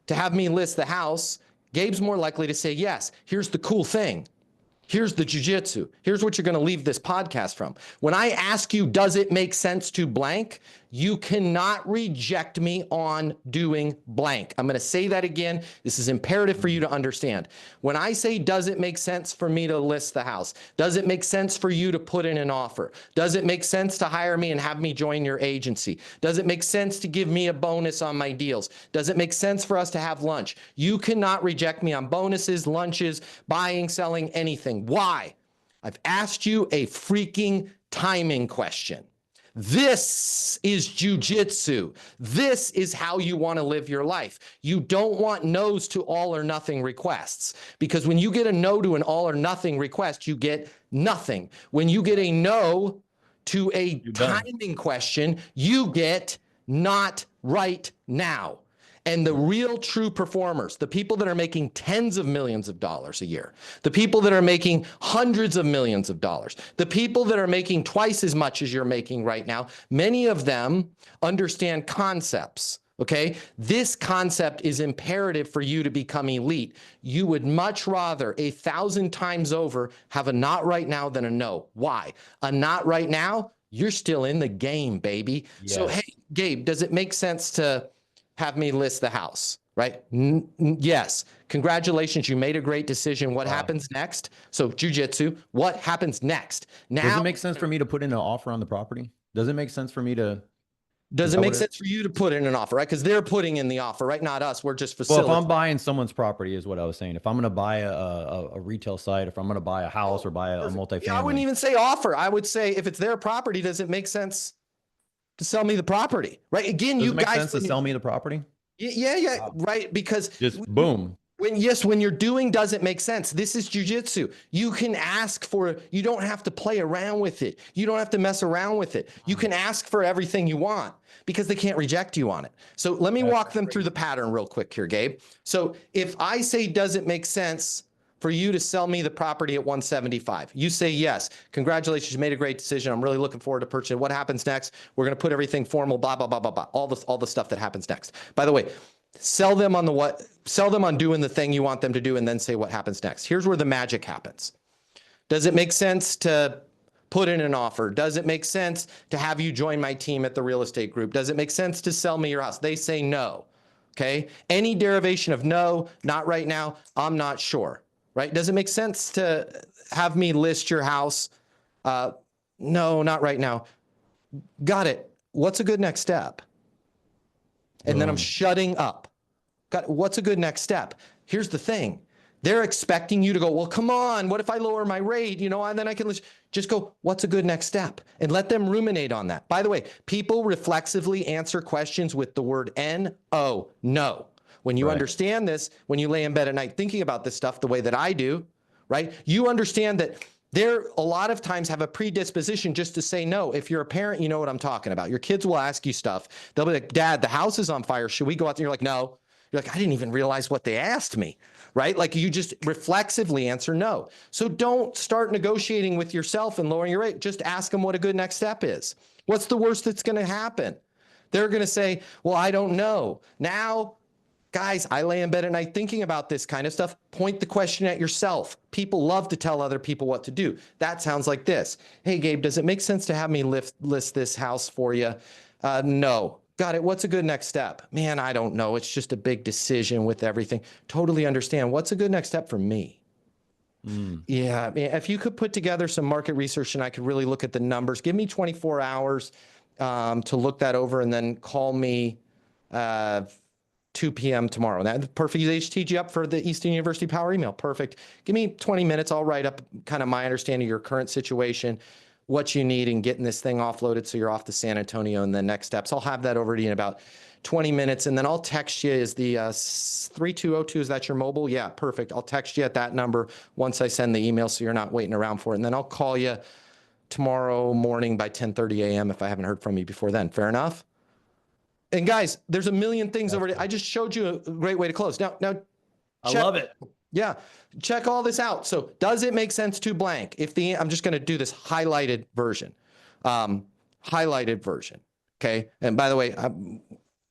to have me list the house? Gabe's more likely to say yes. Here's the cool thing. Here's the jiu-jitsu. Here's what you're going to leave this podcast from. When I ask you, does it make sense to blank? You cannot reject me on doing blank. I'm going to say that again. This is imperative for you to understand. When I say, does it make sense for me to list the house? Does it make sense for you to put in an offer? Does it make sense to hire me and have me join your agency? Does it make sense to give me a bonus on my deals? Does it make sense for us to have lunch? You cannot reject me on bonuses, lunches, buying, selling, anything. Why? I've asked you a freaking timing question. This is jiu-jitsu. This is how you want to live your life. You don't want no's to all or nothing requests, because when you get a no to an all or nothing request, you get nothing. When you get a no to a timing question, you get not right now. And the real true performers, the people that are making tens of millions of dollars a year, the people that are making hundreds of millions of dollars, the people that are making twice as much as you're making right now, many of them understand concepts. Okay, this concept is imperative for you to become elite. You would much rather 1,000 times over have a not right now than a no. Why? A not right now, you're still in the game, baby. Yes. So, hey, Gabe, does it make sense to have me list the house, right? Yes. Congratulations. You made a great decision. What happens next? So jiu-jitsu, what happens next? Now, does it make sense for me to put in an offer on the property? Does it make sense for me to? Does it make sense for you to put in an offer, right? Because they're putting in the offer, right? Not us. We're just facilitating. Well, if I'm buying someone's property is what I was saying. If I'm going to buy a retail site, if I'm going to buy a house or buy a multifamily. Yeah, I wouldn't even say offer. I would say if it's their property, does it make sense to sell me the property, right? Again, you guys. Does it make sense to sell me the property? Yeah, wow. Right. Because just boom. When you're doing, does it make sense? This is jiu-jitsu. You can ask for, you don't have to play around with it. You don't have to mess around with it. You can ask for everything you want because they can't reject you on it. So let me walk them through the pattern real quick here, Gabe. So if I say, does it make sense for you to sell me the property at 175? You say yes. Congratulations, you made a great decision. I'm really looking forward to purchasing. What happens next? We're going to put everything formal, blah, blah, blah, blah, blah. All the stuff that happens next. By the way, sell them on doing the thing you want them to do, and then say what happens next. Here's where the magic happens. Does it make sense to put in an offer? Does it make sense to have you join my team at the real estate group? Does it make sense to sell me your house? They say no. Okay. Any derivation of no, not right now, I'm not sure. Right? Does it make sense to have me list your house? No, not right now. Got it. What's a good next step? And then I'm shutting up. What's a good next step? Here's the thing. They're expecting you to go, well, come on, what if I lower my rate? And then I can just go, what's a good next step? And let them ruminate on that. By the way, people reflexively answer questions with the word N-O, no. When you understand this, when you lay in bed at night thinking about this stuff the way that I do, right? You understand that there a lot of times have a predisposition just to say no. If you're a parent, you know what I'm talking about. Your kids will ask you stuff. They'll be like, Dad, the house is on fire. Should we go out there? You're like, no. You're like, I didn't even realize what they asked me, right? Like you just reflexively answer no. So don't start negotiating with yourself and lowering your rate. Just ask them what a good next step is. What's the worst that's going to happen? They're going to say, well, I don't know. Now, guys, I lay in bed at night thinking about this kind of stuff. Point the question at yourself. People love to tell other people what to do. That sounds like this. Hey, Gabe, does it make sense to have me list this house for you? No. Got it. What's a good next step? Man, I don't know. It's just a big decision with everything. Totally understand. What's a good next step for me? Yeah. If you could put together some market research and I could really look at the numbers, give me 24 hours to look that over and then call me 2 p.m. tomorrow. That's perfect. They just teed you up for the Easton University Power email. Perfect. Give me 20 minutes. I'll write up kind of my understanding of your current situation, what you need, and getting this thing offloaded so you're off to San Antonio and the next steps. I'll have that over to you in about 20 minutes, and then I'll text you. Is the 3202, is that your mobile? Yeah, perfect. I'll text you at that number once I send the email so you're not waiting around for it, and then I'll call you tomorrow morning by 10:30 a.m. if I haven't heard from you before then. Fair enough? And guys, there's a million things over there. I just showed you a great way to close. Now, I love it. Yeah, check all this out. So does it make sense to blank? I'm just going to do this highlighted version. Okay. And by the way,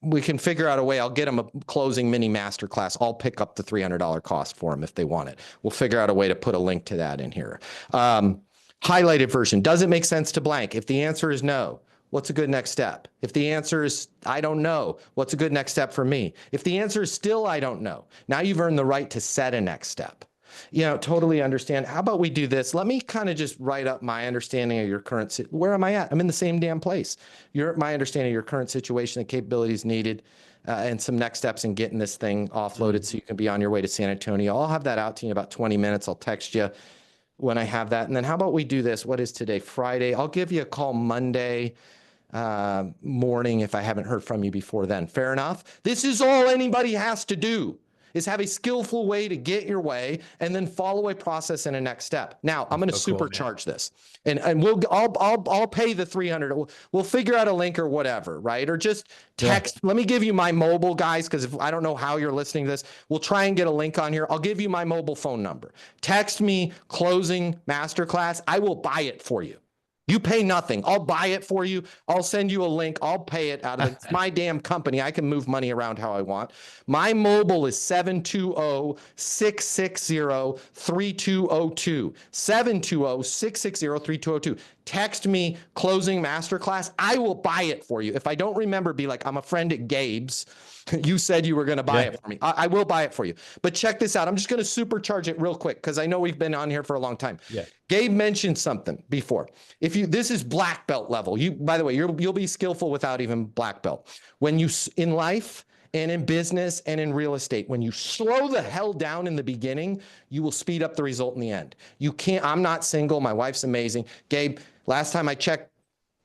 we can figure out a way. I'll get them a closing mini masterclass. I'll pick up the $300 cost for them if they want it. We'll figure out a way to put a link to that in here. Highlighted version. Does it make sense to blank? If the answer is no, what's a good next step? If the answer is, I don't know, what's a good next step for me? If the answer is still, I don't know, now you've earned the right to set a next step. Totally understand. How about we do this? Let me kind of just write up my understanding of your current, where am I at? I'm in the same damn place. My understanding of your current situation, the capabilities needed, and some next steps in getting this thing offloaded so you can be on your way to San Antonio. I'll have that out to you in about 20 minutes. I'll text you when I have that. And then how about we do this? What is today? Friday. I'll give you a call Monday morning if I haven't heard from you before then. Fair enough? This is all anybody has to do, is have a skillful way to get your way and then follow a process and a next step. Now I'm going to supercharge this, and I'll pay the 300. We'll figure out a link or whatever, right? Or just text. Yeah. Let me give you my mobile, guys, because if I don't know how you're listening to this, we'll try and get a link on here. I'll give you my mobile phone number. Text me closing masterclass. I will buy it for you. You pay nothing. I'll buy it for you. I'll send you a link. I'll pay it out of it. It's my damn company. I can move money around how I want. My mobile is 720-660-3202. 720-660-3202. Text me closing masterclass. I will buy it for you. If I don't remember, be like, I'm a friend at Gabe's. You said you were going to buy it for me. I will buy it for you. But check this out. I'm just going to supercharge it real quick because I know we've been on here for a long time. Yeah. Gabe mentioned something before. This is black belt level. By the way, you'll be skillful without even black belt. When you in life and in business and in real estate, when you slow the hell down in the beginning, you will speed up the result in the end. You can't. I'm not single. My wife's amazing. Gabe, last time I checked,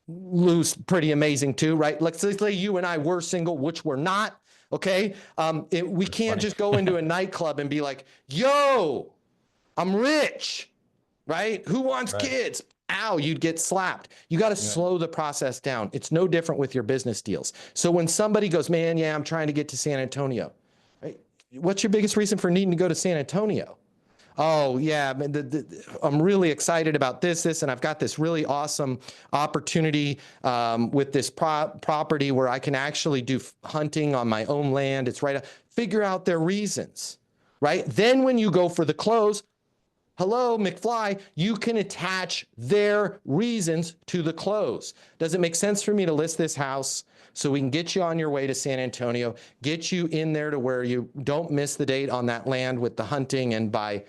Lou's pretty amazing too, right? Let's say you and I were single, which we're not. Okay. We can't just go into a nightclub and be like, yo, I'm rich, right? Who wants kids? Ow, you'd get slapped. You got to slow the process down. It's no different with your business deals. So when somebody goes, man, yeah, I'm trying to get to San Antonio, right? What's your biggest reason for needing to go to San Antonio? Oh yeah, I'm really excited about this, and I've got this really awesome opportunity with this property where I can actually do hunting on my own land. It's right. Figure out their reasons, right? Then when you go for the close, hello, McFly, you can attach their reasons to the close. Does it make sense for me to list this house so we can get you on your way to San Antonio, get you in there to where you don't miss the date on that land with the hunting, and by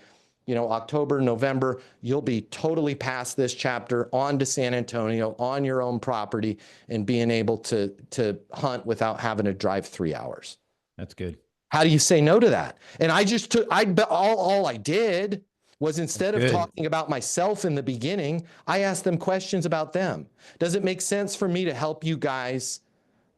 October, November, you'll be totally past this chapter on to San Antonio on your own property and being able to hunt without having to drive 3 hours. That's good. How do you say no to that? And I just took, all I did was, instead of Good. talking about myself in the beginning, I asked them questions about them. Does it make sense for me to help you guys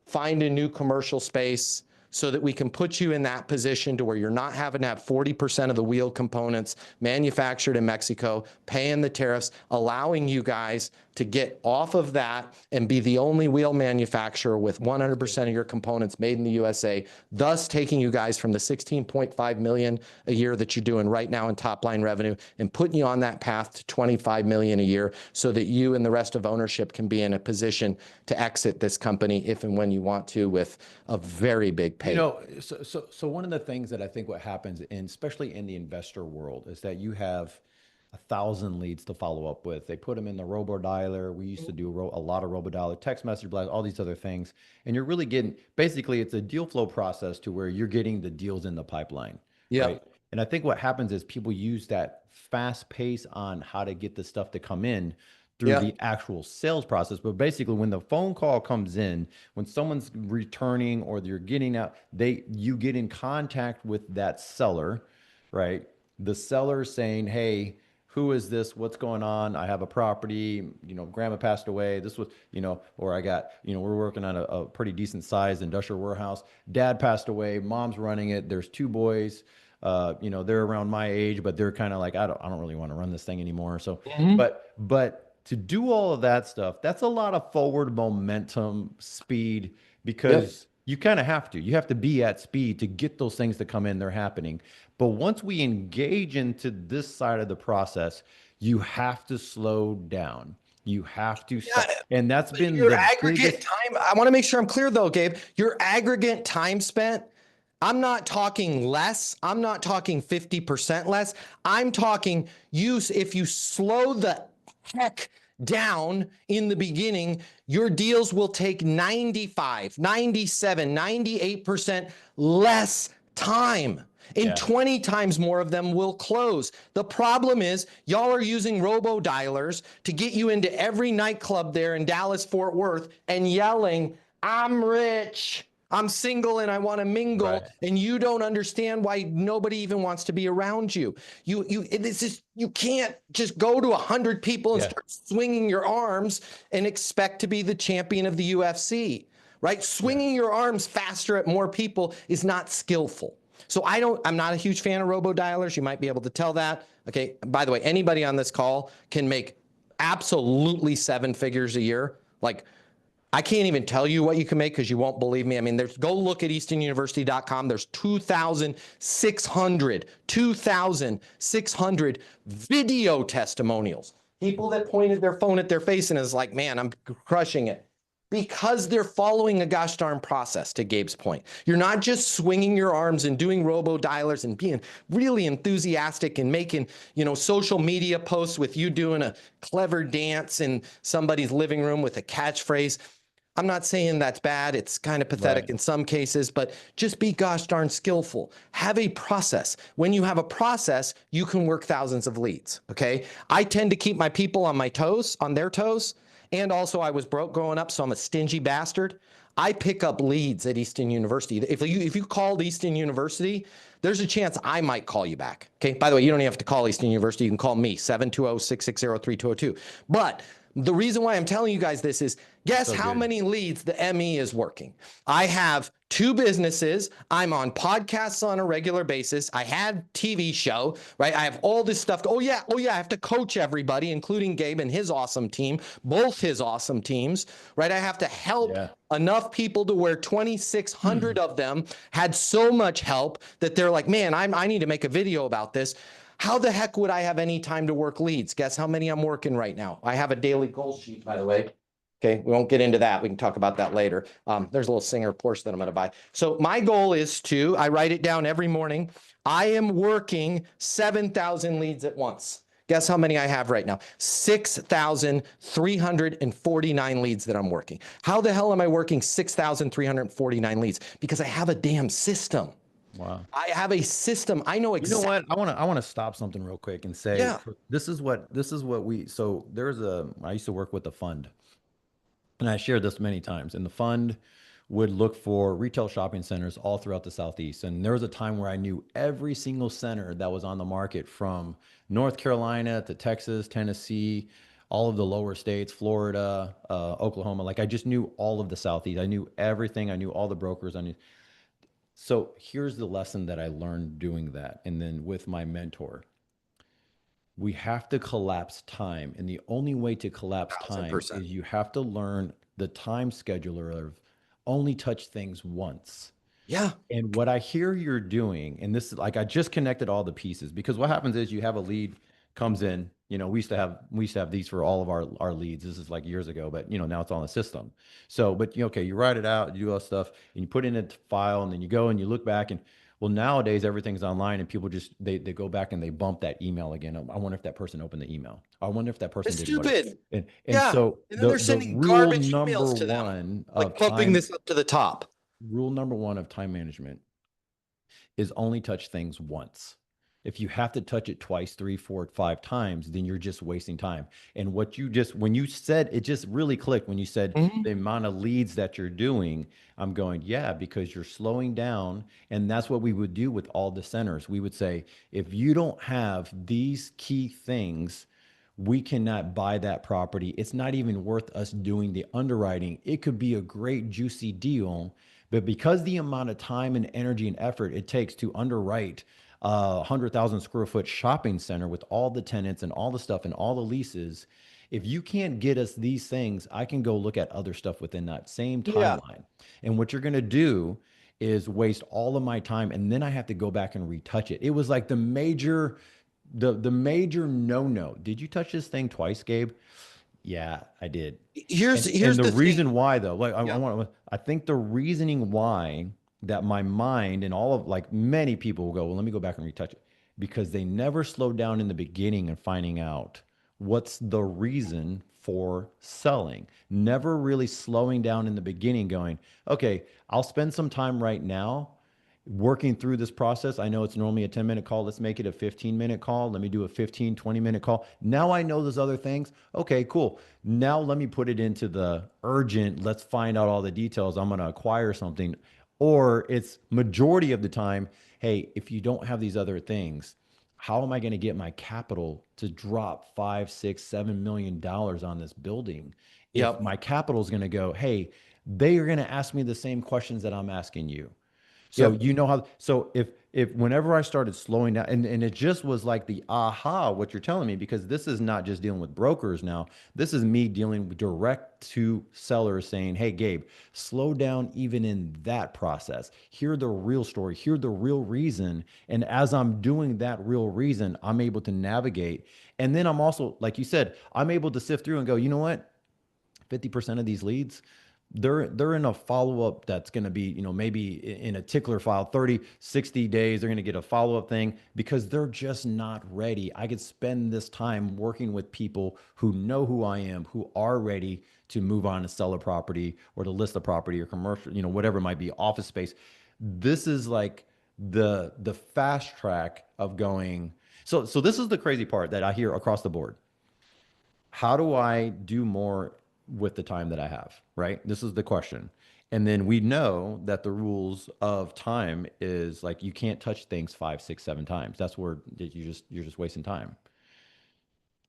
find a new commercial space so that we can put you in that position to where you're not having to have 40% of the wheel components manufactured in Mexico, paying the tariffs, allowing you guys to get off of that and be the only wheel manufacturer with 100% of your components made in the USA, thus taking you guys from the 16.5 million a year that you're doing right now in top line revenue and putting you on that path to 25 million a year, so that you and the rest of ownership can be in a position to exit this company if and when you want to, with a very big pay. So one of the things that I think what happens in, especially in the investor world, is that you have 1,000 leads to follow up with. They put them in the robo dialer. We used to do a lot of robo dialer, text message blast, all these other things. And you're really getting, basically it's a deal flow process to where you're getting the deals in the pipeline, Yeah. right? And I think what happens is people use that fast pace on how to get the stuff to come in through Yeah. the actual sales process. But basically when the phone call comes in, when someone's returning or you're getting out, you get in contact with that seller, right? The seller saying, hey, who is this? What's going on? I have a property, grandma passed away. This was, or I got, we're working on a pretty decent sized industrial warehouse. Dad passed away. Mom's running it. There's two boys. They're around my age, but they're kind of like, I don't really want to run this thing anymore. So, but to do all of that stuff, that's a lot of forward momentum, speed, because you kind of have to. You have to be at speed to get those things to come in. They're happening. But once we engage into this side of the process, you have to slow down. You have to stop. And that's been Your the aggregate biggest. time, I want to make sure I'm clear though, Gabe. Your aggregate time spent, I'm not talking less. I'm not talking 50% less. I'm talking if you slow the heck down in the beginning, your deals will take 95, 97, 98% less time. And 20 times more of them will close. The problem is y'all are using robo dialers to get you into every nightclub there in Dallas, Fort Worth, and yelling, I'm rich, I'm single, and I want to mingle. Right. And you don't understand why nobody even wants to be around you. You can't just go to 100 people and start swinging your arms and expect to be the champion of the UFC, right? Swinging your arms faster at more people is not skillful. So I'm not a huge fan of robo dialers. You might be able to tell that. Okay. By the way, anybody on this call can make absolutely 7 figures a year. Like, I can't even tell you what you can make because you won't believe me. I mean, go look at eastonuniversity.com. There's 2,600 video testimonials. People that pointed their phone at their face and is like, man, I'm crushing it. Because they're following a gosh darn process, to Gabe's point. You're not just swinging your arms and doing robo dialers and being really enthusiastic and making, social media posts with you doing a clever dance in somebody's living room with a catchphrase. I'm not saying that's bad. It's kind of pathetic in some cases, but just be gosh darn skillful. Have a process. When you have a process, you can work thousands of leads, okay? I tend to keep my people on their toes. And also I was broke growing up, so I'm a stingy bastard. I pick up leads at Easton University. If you called Easton University, there's a chance I might call you back. Okay. By the way, you don't even have to call Easton University. You can call me, 720-660-3202. But the reason why I'm telling you guys this is, guess how many leads the ME is working? I have 2 businesses. I'm on podcasts on a regular basis. I had TV show, right? I have all this stuff. Oh yeah. I have to coach everybody, including Gabe and his awesome team, both his awesome teams, right? I have to help enough people to where 2,600 of them had so much help that they're like, man, I need to make a video about this. How the heck would I have any time to work leads? Guess how many I'm working right now? I have a daily goal sheet, by the way. Okay, we won't get into that. We can talk about that later. There's a little Singer Porsche that I'm going to buy. So my goal is I write it down every morning. I am working 7,000 leads at once. Guess how many I have right now? 6,349 leads that I'm working. How the hell am I working 6,349 leads? Because I have a damn system. Wow. I have a system. I know exactly. You know what? I want to stop something real quick and say, this is what I used to work with a fund, and I shared this many times. In the fund, would look for retail shopping centers all throughout the Southeast. And there was a time where I knew every single center that was on the market from North Carolina to Texas, Tennessee, all of the lower states, Florida, Oklahoma. Like I just knew all of the Southeast. I knew everything. I knew all the brokers. I knew. So here's the lesson that I learned doing that. And then with my mentor, we have to collapse time. And the only way to collapse time 1000%. is you have to learn the time scheduler of only touch things once. Yeah. And what I hear you're doing, and this is like I just connected all the pieces because what happens is you have a lead comes in. We used to have these for all of our leads. This is like years ago, but now it's on the system. So, but okay, you write it out, you do all this stuff, and you put it in a file, and then you go and you look back and well, nowadays everything's online, and people just they go back and they bump that email again. I wonder if that person opened the email. I wonder if that person It's did what. stupid. And Yeah. so And then they're the sending rule garbage number emails to them, one like of bumping time this up to the top. rule number one of time management is only touch things once. If you have to touch it twice, three, four, five times, then you're just wasting time. And when you said, it just really clicked when you said Mhm. the amount of leads that you're doing, I'm going, yeah, because you're slowing down. And that's what we would do with all the centers. We would say, if you don't have these key things, we cannot buy that property. It's not even worth us doing the underwriting. It could be a great, juicy deal, but because the amount of time and energy and effort it takes to underwrite a 100,000 square foot shopping center with all the tenants and all the stuff and all the leases, if you can't get us these things, I can go look at other stuff within that same Yeah. timeline. And what you're going to do is waste all of my time, and then I have to go back and retouch it. It was like the major no-no. Did you touch this thing twice, Gabe? Yeah, I did. Here's And the the thing. reason why though, like Yeah. I think the reasoning why that my mind and all of like many people will go, well, let me go back and retouch it because they never slowed down in the beginning and finding out what's the reason for selling. Never really slowing down in the beginning, going, okay, I'll spend some time right now working through this process. I know it's normally a 10-minute call. Let's make it a 15-minute call. Let me do a 15, 20-minute call. Now I know those other things. Okay, cool. Now let me put it into the urgent. Let's find out all the details. I'm going to acquire something. Or it's majority of the time, hey, if you don't have these other things, how am I going to get my capital to drop 5, 6, $7 million on this building? If Yep. my capital is going to go, hey, they are going to ask me the same questions that I'm asking you. So Yep. you know how, so if whenever I started slowing down and it just was like the aha, what you're telling me, because this is not just dealing with brokers now. This is me dealing direct to sellers saying, hey, Gabe, slow down even in that process. Hear the real story, hear the real reason. And as I'm doing that real reason, I'm able to navigate. And then I'm also, like you said, I'm able to sift through and go, you know what? 50% of these leads, they're in a follow-up that's going to be, maybe in a tickler file, 30, 60 days, they're going to get a follow-up thing because they're just not ready. I could spend this time working with people who know who I am, who are ready to move on to sell a property or to list a property or commercial, whatever it might be, office space. This is like the fast track of going. So this is the crazy part that I hear across the board. How do I do more with the time that I have, right? This is the question. And then we know that the rules of time is like you can't touch things 5, 6, 7 times. That's where you're just wasting time.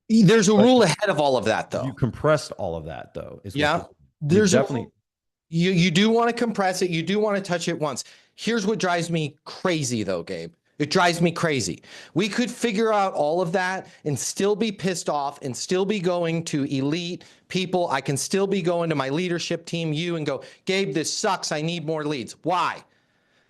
There's a But rule ahead of all of that, you though. compressed all of that though, is what Yeah. you're There's a definitely. rule. You do want to compress it. You do want to touch it once. Here's what drives me crazy, though, Gabe. It drives me crazy. We could figure out all of that and still be pissed off and still be going to elite people. I can still be going to my leadership team, you, and go, Gabe, this sucks. I need more leads. Why?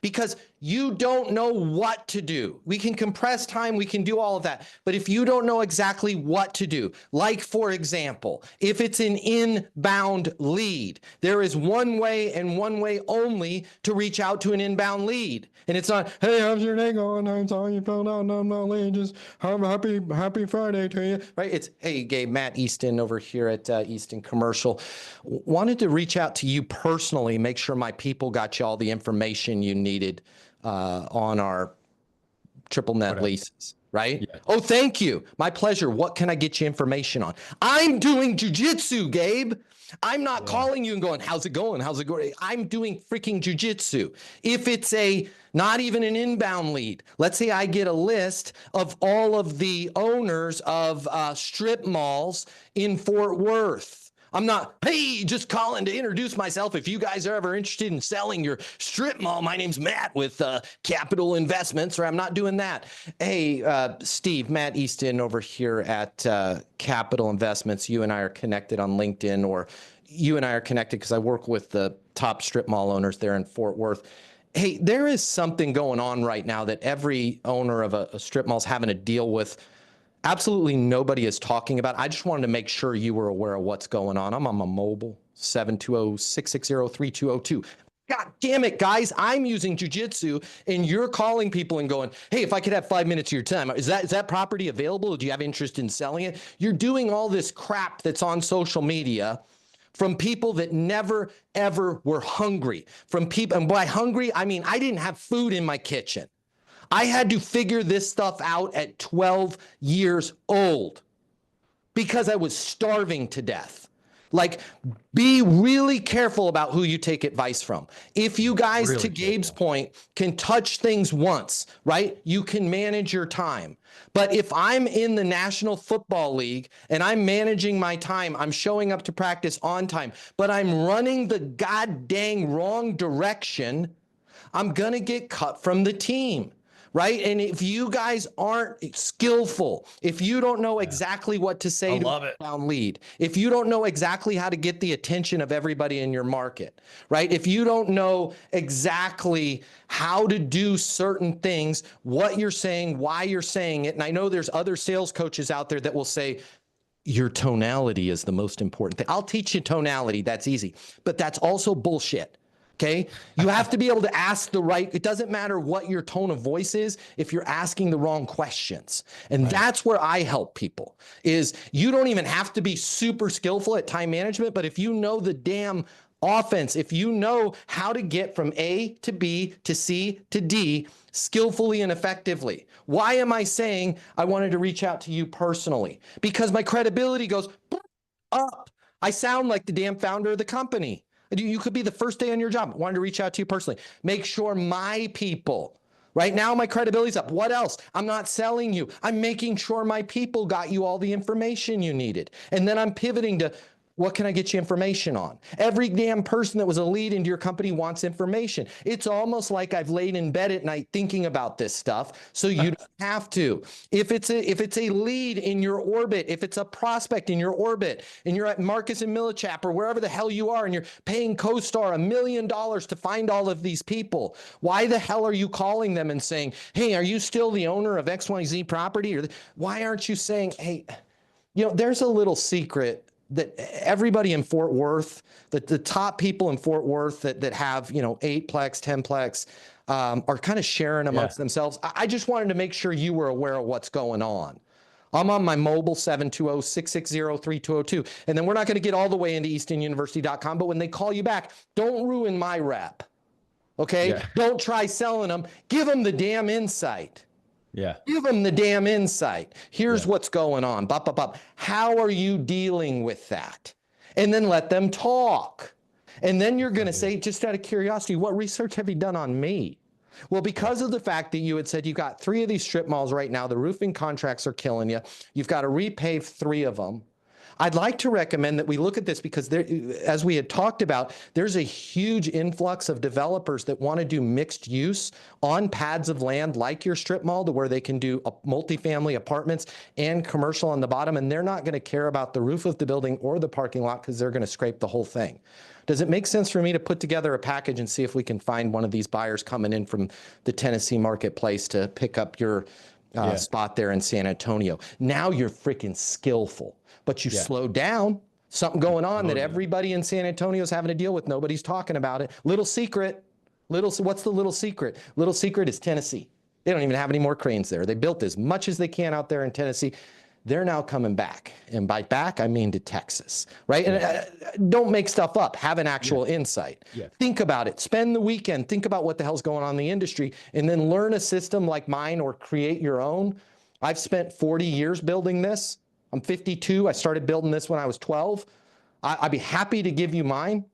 Because you don't know what to do. We can compress time, we can do all of that. But if you don't know exactly what to do, like for example, if it's an inbound lead, there is one way and one way only to reach out to an inbound lead. And it's not, hey, how's your day going? I saw you filled out an inbound lead. Just have a happy Friday to you. Right? It's, hey, Gabe, Matt Easton over here at Easton Commercial. Wanted to reach out to you personally, make sure my people got you all the information you needed on our triple net Whatever. leases. right? Yeah. Oh, thank you. My pleasure. What can I get you information on? I'm doing jujitsu, Gabe. I'm not calling you and going, how's it going? How's it going? I'm doing freaking jujitsu. If it's not even an inbound lead, let's say I get a list of all of the owners of strip malls in Fort Worth. I'm not, hey, just calling to introduce myself. If you guys are ever interested in selling your strip mall, my name's Matt with Capital Investments, or I'm not doing that. Hey, Steve, Matt Easton over here at Capital Investments. You and I are connected on LinkedIn, or you and I are connected because I work with the top strip mall owners there in Fort Worth. Hey, there is something going on right now that every owner of a strip mall is having to deal with. Absolutely nobody is talking about. I just wanted to make sure you were aware of what's going on. I'm on my mobile, 720-660-3202. God damn it, guys. I'm using jujitsu and you're calling people and going, hey, if I could have 5 minutes of your time, is that property available? Do you have interest in selling it? You're doing all this crap that's on social media from people that never, ever were hungry. From people, and by hungry, I mean, I didn't have food in my kitchen. I had to figure this stuff out at 12 years old because I was starving to death. Like, be really careful about who you take advice from. If you guys, really, to Gabe's point, can touch things once, right? You can manage your time. But if I'm in the National Football League and I'm managing my time, I'm showing up to practice on time, but I'm running the goddamn wrong direction, I'm going to get cut from the team. Right? And if you guys aren't skillful, if you don't know exactly what to say to a down lead, if you don't know exactly how to get the attention of everybody in your market, right? If you don't know exactly how to do certain things, what you're saying, why you're saying it. And I know there's other sales coaches out there that will say, your tonality is the most important thing. I'll teach you tonality. That's easy, but that's also bullshit. Okay. You have to be able to ask the right, it doesn't matter what your tone of voice is if you're asking the wrong questions. And that's where I help people is you don't even have to be super skillful at time management, but if you know the damn offense, if you know how to get from A to B to C to D skillfully and effectively. Why am I saying I wanted to reach out to you personally? Because my credibility goes up. I sound like the damn founder of the company. You could be the first day on your job. I wanted to reach out to you personally. Make sure my people, right now my credibility's up. What else? I'm not selling you. I'm making sure my people got you all the information you needed. And then I'm pivoting to, what can I get you information on? Every damn person that was a lead into your company wants information. It's almost like I've laid in bed at night thinking about this stuff, so you don't have to. If it's a lead in your orbit, if it's a prospect in your orbit, and you're at Marcus and Millichap or wherever the hell you are, and you're paying CoStar $1 million to find all of these people, why the hell are you calling them and saying, hey, are you still the owner of XYZ property? Or why aren't you saying, hey, there's a little secret that everybody in Fort Worth, that the top people in Fort Worth that have, 8plex, 10plex, are kind of sharing amongst themselves. I just wanted to make sure you were aware of what's going on. I'm on my mobile, 720-660-3202. And then we're not going to get all the way into eastonuniversity.com, but when they call you back, don't ruin my rep. Okay? Yeah. Don't try selling them. Give them the damn insight. Yeah. Give them the damn insight. Here's what's going on. Bop, bop, bop. How are you dealing with that? And then let them talk. And then you're going to say, just out of curiosity, what research have you done on me? Well, because of the fact that you had said you got 3 of these strip malls right now, the roofing contracts are killing you. You've got to repave 3 of them. I'd like to recommend that we look at this because there, as we had talked about, there's a huge influx of developers that want to do mixed use on pads of land like your strip mall, to where they can do multifamily apartments and commercial on the bottom, and they're not going to care about the roof of the building or the parking lot because they're going to scrape the whole thing. Does it make sense for me to put together a package and see if we can find one of these buyers coming in from the Tennessee marketplace to pick up your spot there in San Antonio? Now you're freaking skillful. But you slowed down, something going on that everybody in San Antonio is having to deal with. Nobody's talking about it. Little secret, what's the little secret? Little secret is Tennessee. They don't even have any more cranes there. They built as much as they can out there in Tennessee. They're now coming back. And by back, I mean to Texas, right? And don't make stuff up. Have an actual insight. Think about it. Spend the weekend. Think about what the hell's going on in the industry, and then learn a system like mine or create your own. I've spent 40 years building this. I'm 52. I started building this when I was 12. I'd be happy to give you mine.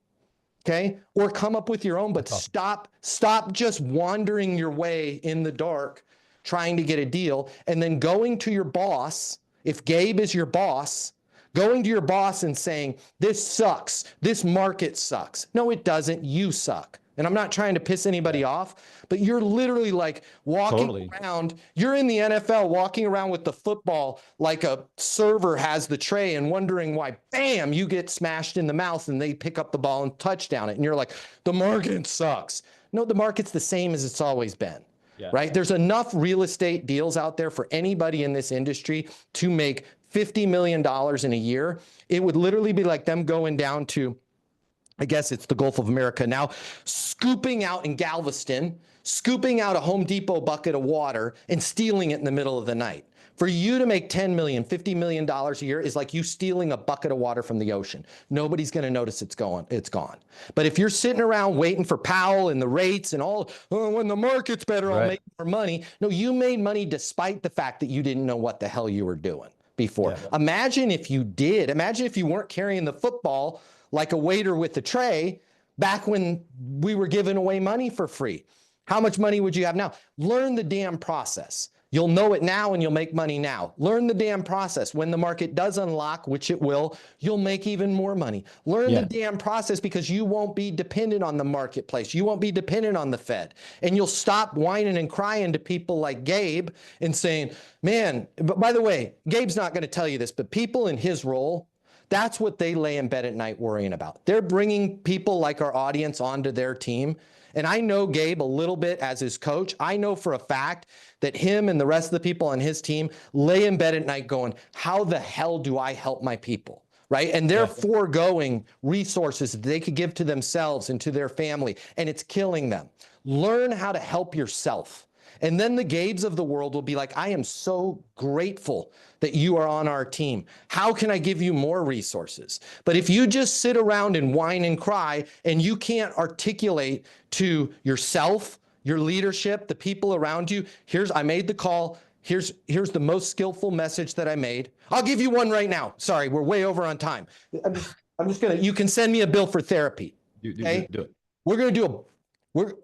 Okay. Or come up with your own, but stop just wandering your way in the dark, trying to get a deal, and then going to your boss. If Gabe is your boss, going to your boss and saying, this sucks. This market sucks. No, it doesn't. You suck. And I'm not trying to piss anybody off, but you're literally like walking around. You're in the NFL walking around with the football like a server has the tray and wondering why, bam, you get smashed in the mouth and they pick up the ball and touchdown it. And you're like, the market sucks. No, the market's the same as it's always been. Yeah. Right? There's enough real estate deals out there for anybody in this industry to make $50 million in a year. It would literally be like them going down to, I guess it's the Gulf of America now, scooping out in Galveston, scooping out a Home Depot bucket of water and stealing it in the middle of the night. For you to make $10 million, $50 million a year is like you stealing a bucket of water from the ocean. Nobody's going to notice it's gone. But if you're sitting around waiting for Powell and the rates and all, oh, when the market's better, I'll make more money. No, you made money despite the fact that you didn't know what the hell you were doing before. Yeah. Imagine if you did. Imagine if you weren't carrying the football like a waiter with the tray back when we were giving away money for free. How much money would you have now? Learn the damn process. You'll know it now and you'll make money now. Learn the damn process. When the market does unlock, which it will, you'll make even more money. Learn the damn process because you won't be dependent on the marketplace. You won't be dependent on the Fed. And you'll stop whining and crying to people like Gabe and saying, man, but by the way, Gabe's not going to tell you this, but people in his role, that's what they lay in bed at night worrying about. They're bringing people like our audience onto their team. And I know Gabe a little bit as his coach. I know for a fact that him and the rest of the people on his team lay in bed at night going, how the hell do I help my people? Right? And they're foregoing resources that they could give to themselves and to their family, and it's killing them. Learn how to help yourself. And then the Gabes of the world will be like, I am so grateful that you are on our team. How can I give you more resources? But if you just sit around and whine and cry and you can't articulate to yourself, your leadership, the people around you, I made the call. Here's the most skillful message that I made. I'll give you one right now. Sorry, we're way over on time. I'm just gonna, you can send me a bill for therapy. Okay? Do it. We're gonna do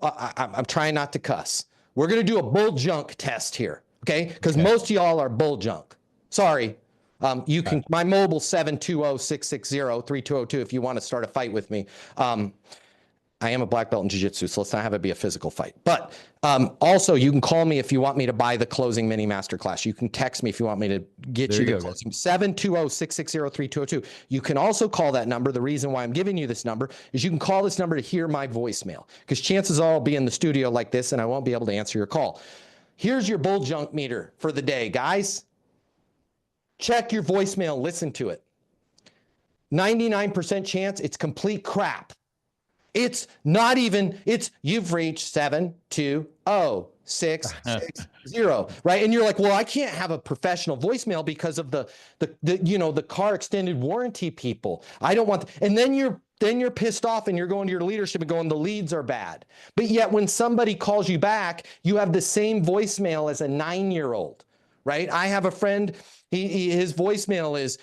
I'm trying not to cuss. We're going to do a bull junk test here, okay? Because most of y'all are bull junk. Sorry. You can, my mobile 720-660-3202 if you want to start a fight with me. I am a black belt in jiu-jitsu, so let's not have it be a physical fight. But also, you can call me if you want me to buy the closing mini masterclass. You can text me if you want me to get you the closing. 720-660-3202. You can also call that number. The reason why I'm giving you this number is you can call this number to hear my voicemail, because chances are I'll be in the studio like this and I won't be able to answer your call. Here's your bull junk meter for the day, guys. Check your voicemail, listen to it. 99% chance it's complete crap. It's not even, you've reached 720-660, right? And you're like, well, I can't have a professional voicemail because of the car extended warranty people. I don't want, and then you're pissed off and you're going to your leadership and going, the leads are bad. But yet when somebody calls you back, you have the same voicemail as a 9-year-old, right? I have a friend, his voicemail is,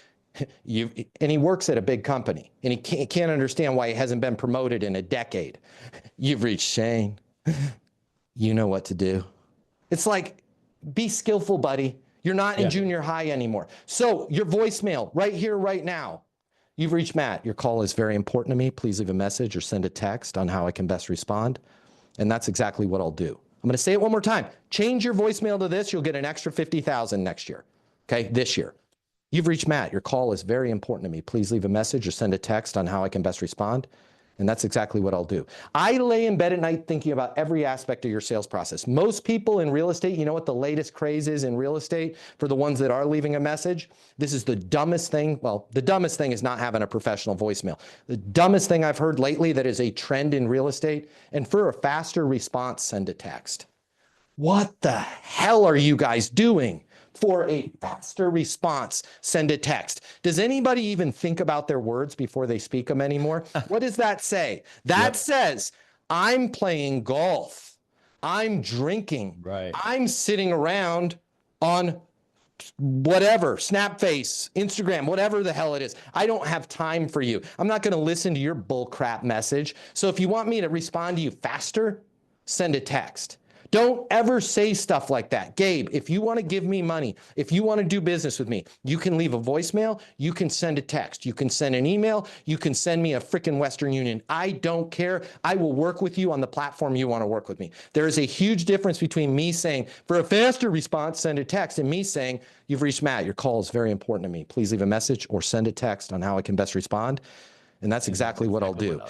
and he works at a big company and he can't understand why he hasn't been promoted in a decade. You've reached Shane. You know what to do. It's like, be skillful, buddy. You're not in junior high anymore. So your voicemail right here, right now. You've reached Matt. Your call is very important to me. Please leave a message or send a text on how I can best respond. And that's exactly what I'll do. I'm going to say it one more time. Change your voicemail to this. You'll get an extra 50,000 next year. Okay. This year. You've reached Matt. Your call is very important to me. Please leave a message or send a text on how I can best respond. And that's exactly what I'll do. I lay in bed at night thinking about every aspect of your sales process. Most people in real estate, you know what the latest craze is in real estate for the ones that are leaving a message? This is the dumbest thing. Well, the dumbest thing is not having a professional voicemail. The dumbest thing I've heard lately that is a trend in real estate, and for a faster response, send a text. What the hell are you guys doing? For a faster response, send a text. Does anybody even think about their words before they speak them anymore? What does that say? That says, I'm playing golf. I'm drinking. Right. I'm sitting around on whatever, Snapface, Instagram, whatever the hell it is. I don't have time for you. I'm not going to listen to your bullcrap message. So if you want me to respond to you faster, send a text. Don't ever say stuff like that. Gabe, if you want to give me money, if you want to do business with me, you can leave a voicemail, you can send a text, you can send an email, you can send me a freaking Western Union. I don't care. I will work with you on the platform you want to work with me. There is a huge difference between me saying, for a faster response, send a text, and me saying, you've reached Matt, your call is very important to me. Please leave a message or send a text on how I can best respond. And that's exactly what I'll do.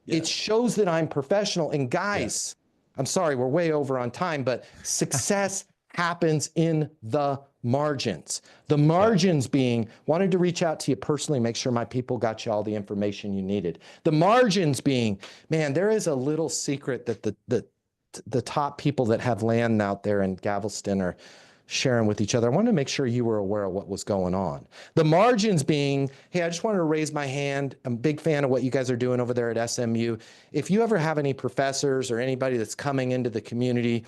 Yeah. It shows that I'm professional. And guys, I'm sorry, we're way over on time, but success happens in the margins. The margins being, wanted to reach out to you personally, make sure my people got you all the information you needed. The margins being, man, there is a little secret that the top people that have land out there in Galveston are sharing with each other. I wanted to make sure you were aware of what was going on. The margins being, hey, I just wanted to raise my hand. I'm a big fan of what you guys are doing over there at SMU. If you ever have any professors or anybody that's coming into the community,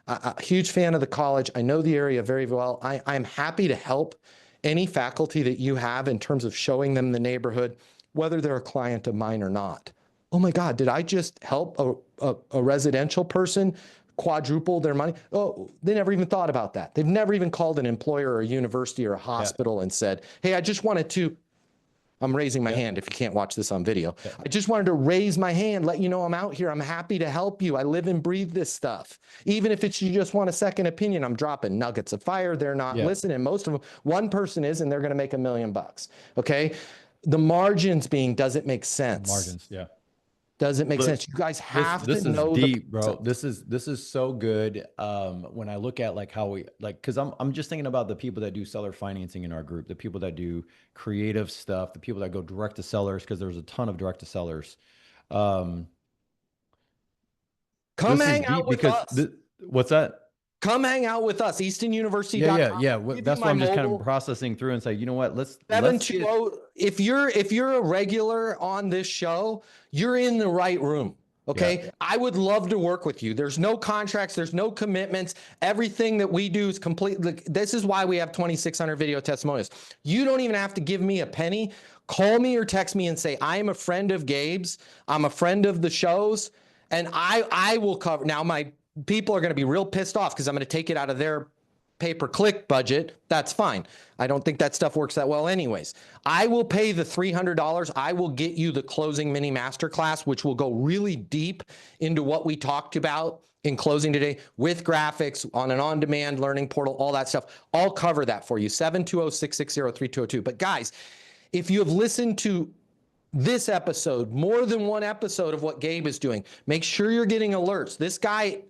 a huge fan of the college. I know the area very well. I'm happy to help any faculty that you have in terms of showing them the neighborhood, whether they're a client of mine or not. Oh my God, did I just help a residential person quadruple their money? Oh, they never even thought about that. They've never even called an employer or a university or a hospital and said, hey, I just wanted to, I'm raising my hand if you can't watch this on video. I just wanted to raise my hand, let you know I'm out here. I'm happy to help you. I live and breathe this stuff. Even if it's you just want a second opinion, I'm dropping nuggets of fire. They're not listening. Most of them, one person is, and they're going to make $1 million. Okay. The margins being, does it make sense? Margins. Does it make sense? You guys have this to know is deep, bro. This is so good. When I look at like how we like, because I'm just thinking about the people that do seller financing in our group, the people that do creative stuff, the people that go direct to sellers, because there's a ton of direct to sellers. Come hang out with us. What's that? Come hang out with us, Easton University. Yeah. That's why I'm just kind of processing through and say, you know what, let's 720. If you're a regular on this show, you're in the right room. Okay. I would love to work with you. There's no contracts. There's no commitments. Everything that we do is completely. This is why we have 2,600 video testimonials. You don't even have to give me a penny. Call me or text me and say, I am a friend of Gabe's. I'm a friend of the show's, and I will cover. Now my people are going to be real pissed off because I'm going to take it out of their pay-per-click budget. That's fine. I don't think that stuff works that well anyways. I will pay the $300. I will get you the closing mini masterclass, which will go really deep into what we talked about in closing today with graphics on an on-demand learning portal, all that stuff. I'll cover that for you. 720-660-3202. But guys, if you have listened to this episode, more than one episode of what Gabe is doing, make sure you're getting alerts. This guy,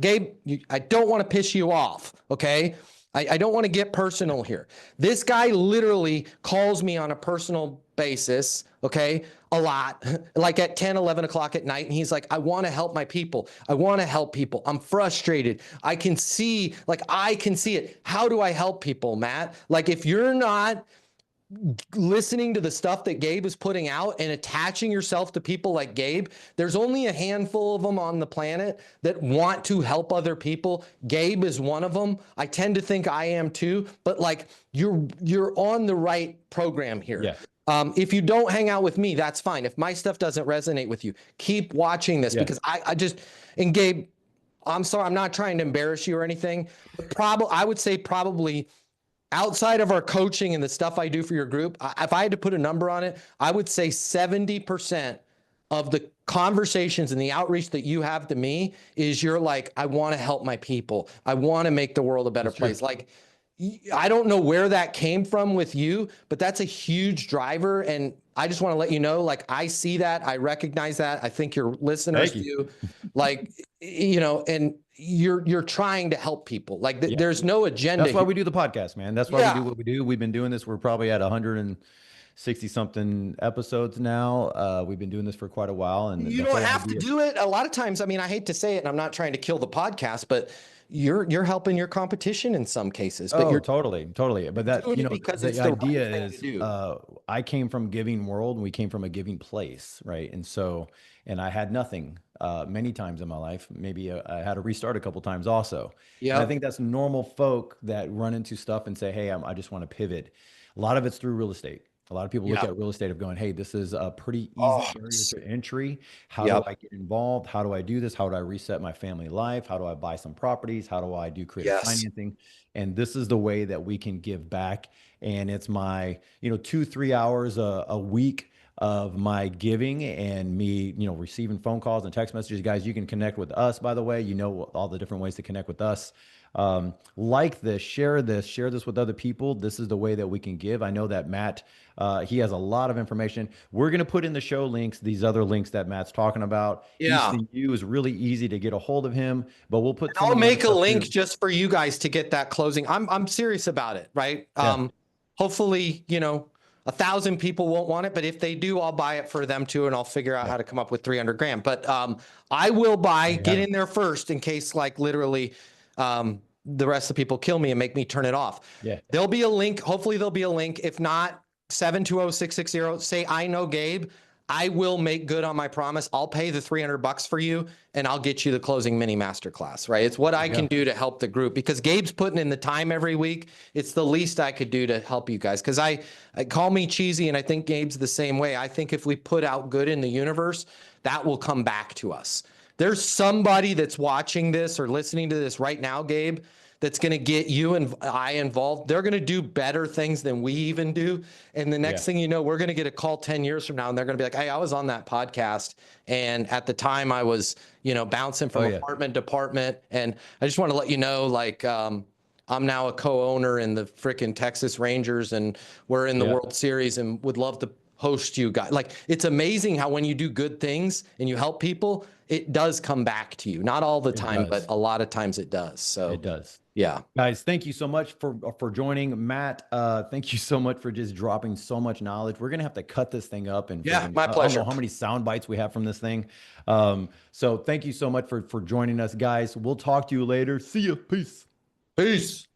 Gabe, I don't want to piss you off, okay? I don't want to get personal here. This guy literally calls me on a personal basis, okay, a lot, like at 10, 11 o'clock at night, and he's like, I want to help my people. I want to help people. I'm frustrated. I can see it. How do I help people, Matt? Like, if you're not listening to the stuff that Gabe is putting out and attaching yourself to people like Gabe, there's only a handful of them on the planet that want to help other people. Gabe is one of them. I tend to think I am too, but like you're on the right program here. Yeah. If you don't hang out with me, that's fine. If my stuff doesn't resonate with you, keep watching this because and Gabe, I'm sorry, I'm not trying to embarrass you or anything, but I would say probably outside of our coaching and the stuff I do for your group, if I had to put a number on it, I would say 70% of the conversations and the outreach that you have to me is you're like, I want to help my people. I want to make the world a better place. Like, I don't know where that came from with you, but that's a huge driver. And I just want to let you know, like, I see that, I recognize that. I think your listeners do, like, and you're trying to help people. Like there's no agenda. That's why we do the podcast, man. That's why we do what we do. We've been doing this. We're probably at 160 something episodes now. We've been doing this for quite a while, and you don't have to do it. A lot of times, I mean, I hate to say it, and I'm not trying to kill the podcast, but you're helping your competition in some cases. But you're totally. But that, because the idea is, I came from giving world and we came from a giving place. Right. And I had nothing. many times in my life. Maybe I had to restart a couple times also. And I Yep. think that's normal folk that run into stuff and say, hey, I just want to pivot. A lot of it's through real estate. A lot of people look Yep. at real estate of going, hey, this is a pretty easy Oh, barrier to entry. How do yep. I get involved? How do I do this? How do I reset my family life? How do I buy some properties? How do I do creative Yes. financing? And this is the way that we can give back. And it's my, 2, 3 hours a week of my giving and me, receiving phone calls and text messages. Guys, you can connect with us, by the way. You know all the different ways to connect with us. Like this, share this with other people. This is the way that we can give. I know that Matt, he has a lot of information. We're going to put in the show links, these other links that Matt's talking about. Yeah. Easton U is really easy to get a hold of him, but we'll put some I'll of the other make a stuff link too. just for you guys to get that closing. I'm serious about it, right? Yeah. Hopefully, 1,000 people won't want it, but if they do, I'll buy it for them too, and I'll figure out Yeah. how to come up with 300 grand. But I will There you get have it. in there first in case, like, literally, the rest of the people kill me and make me turn it off. Yeah. There'll be a link. Hopefully, there'll be a link. If not, 720-660. Say I know Gabe. I will make good on my promise. I'll pay the $300 for you and I'll get you the closing mini masterclass, right? It's what There I you can go. do to help the group because Gabe's putting in the time every week. It's the least I could do to help you guys. Cause I call me cheesy and I think Gabe's the same way. I think if we put out good in the universe, that will come back to us. There's somebody that's watching this or listening to this right now, Gabe, that's going to get you and I involved. They're going to do better things than we even do. And the Yeah. next thing you know, we're going to get a call 10 years from now and they're going to be like, hey, I was on that podcast. And at the time I was, bouncing Oh from yeah. apartment to apartment. And I just want to let you know, like, I'm now a co-owner in the freaking Texas Rangers and we're in the Yeah. World Series and would love to host you guys. Like, it's amazing how when you do good things and you help people, it does come back to you. Not all the It time, but does. a lot of times it does. It So does. yeah. Guys, thank you so much for joining. Matt, thank you so much for just dropping so much knowledge. We're gonna have to cut this thing up and Yeah, freaking my I don't know pleasure. how many sound bites we have from this thing. So thank you so much for joining us, guys. We'll talk to you later. See you. Peace. Peace.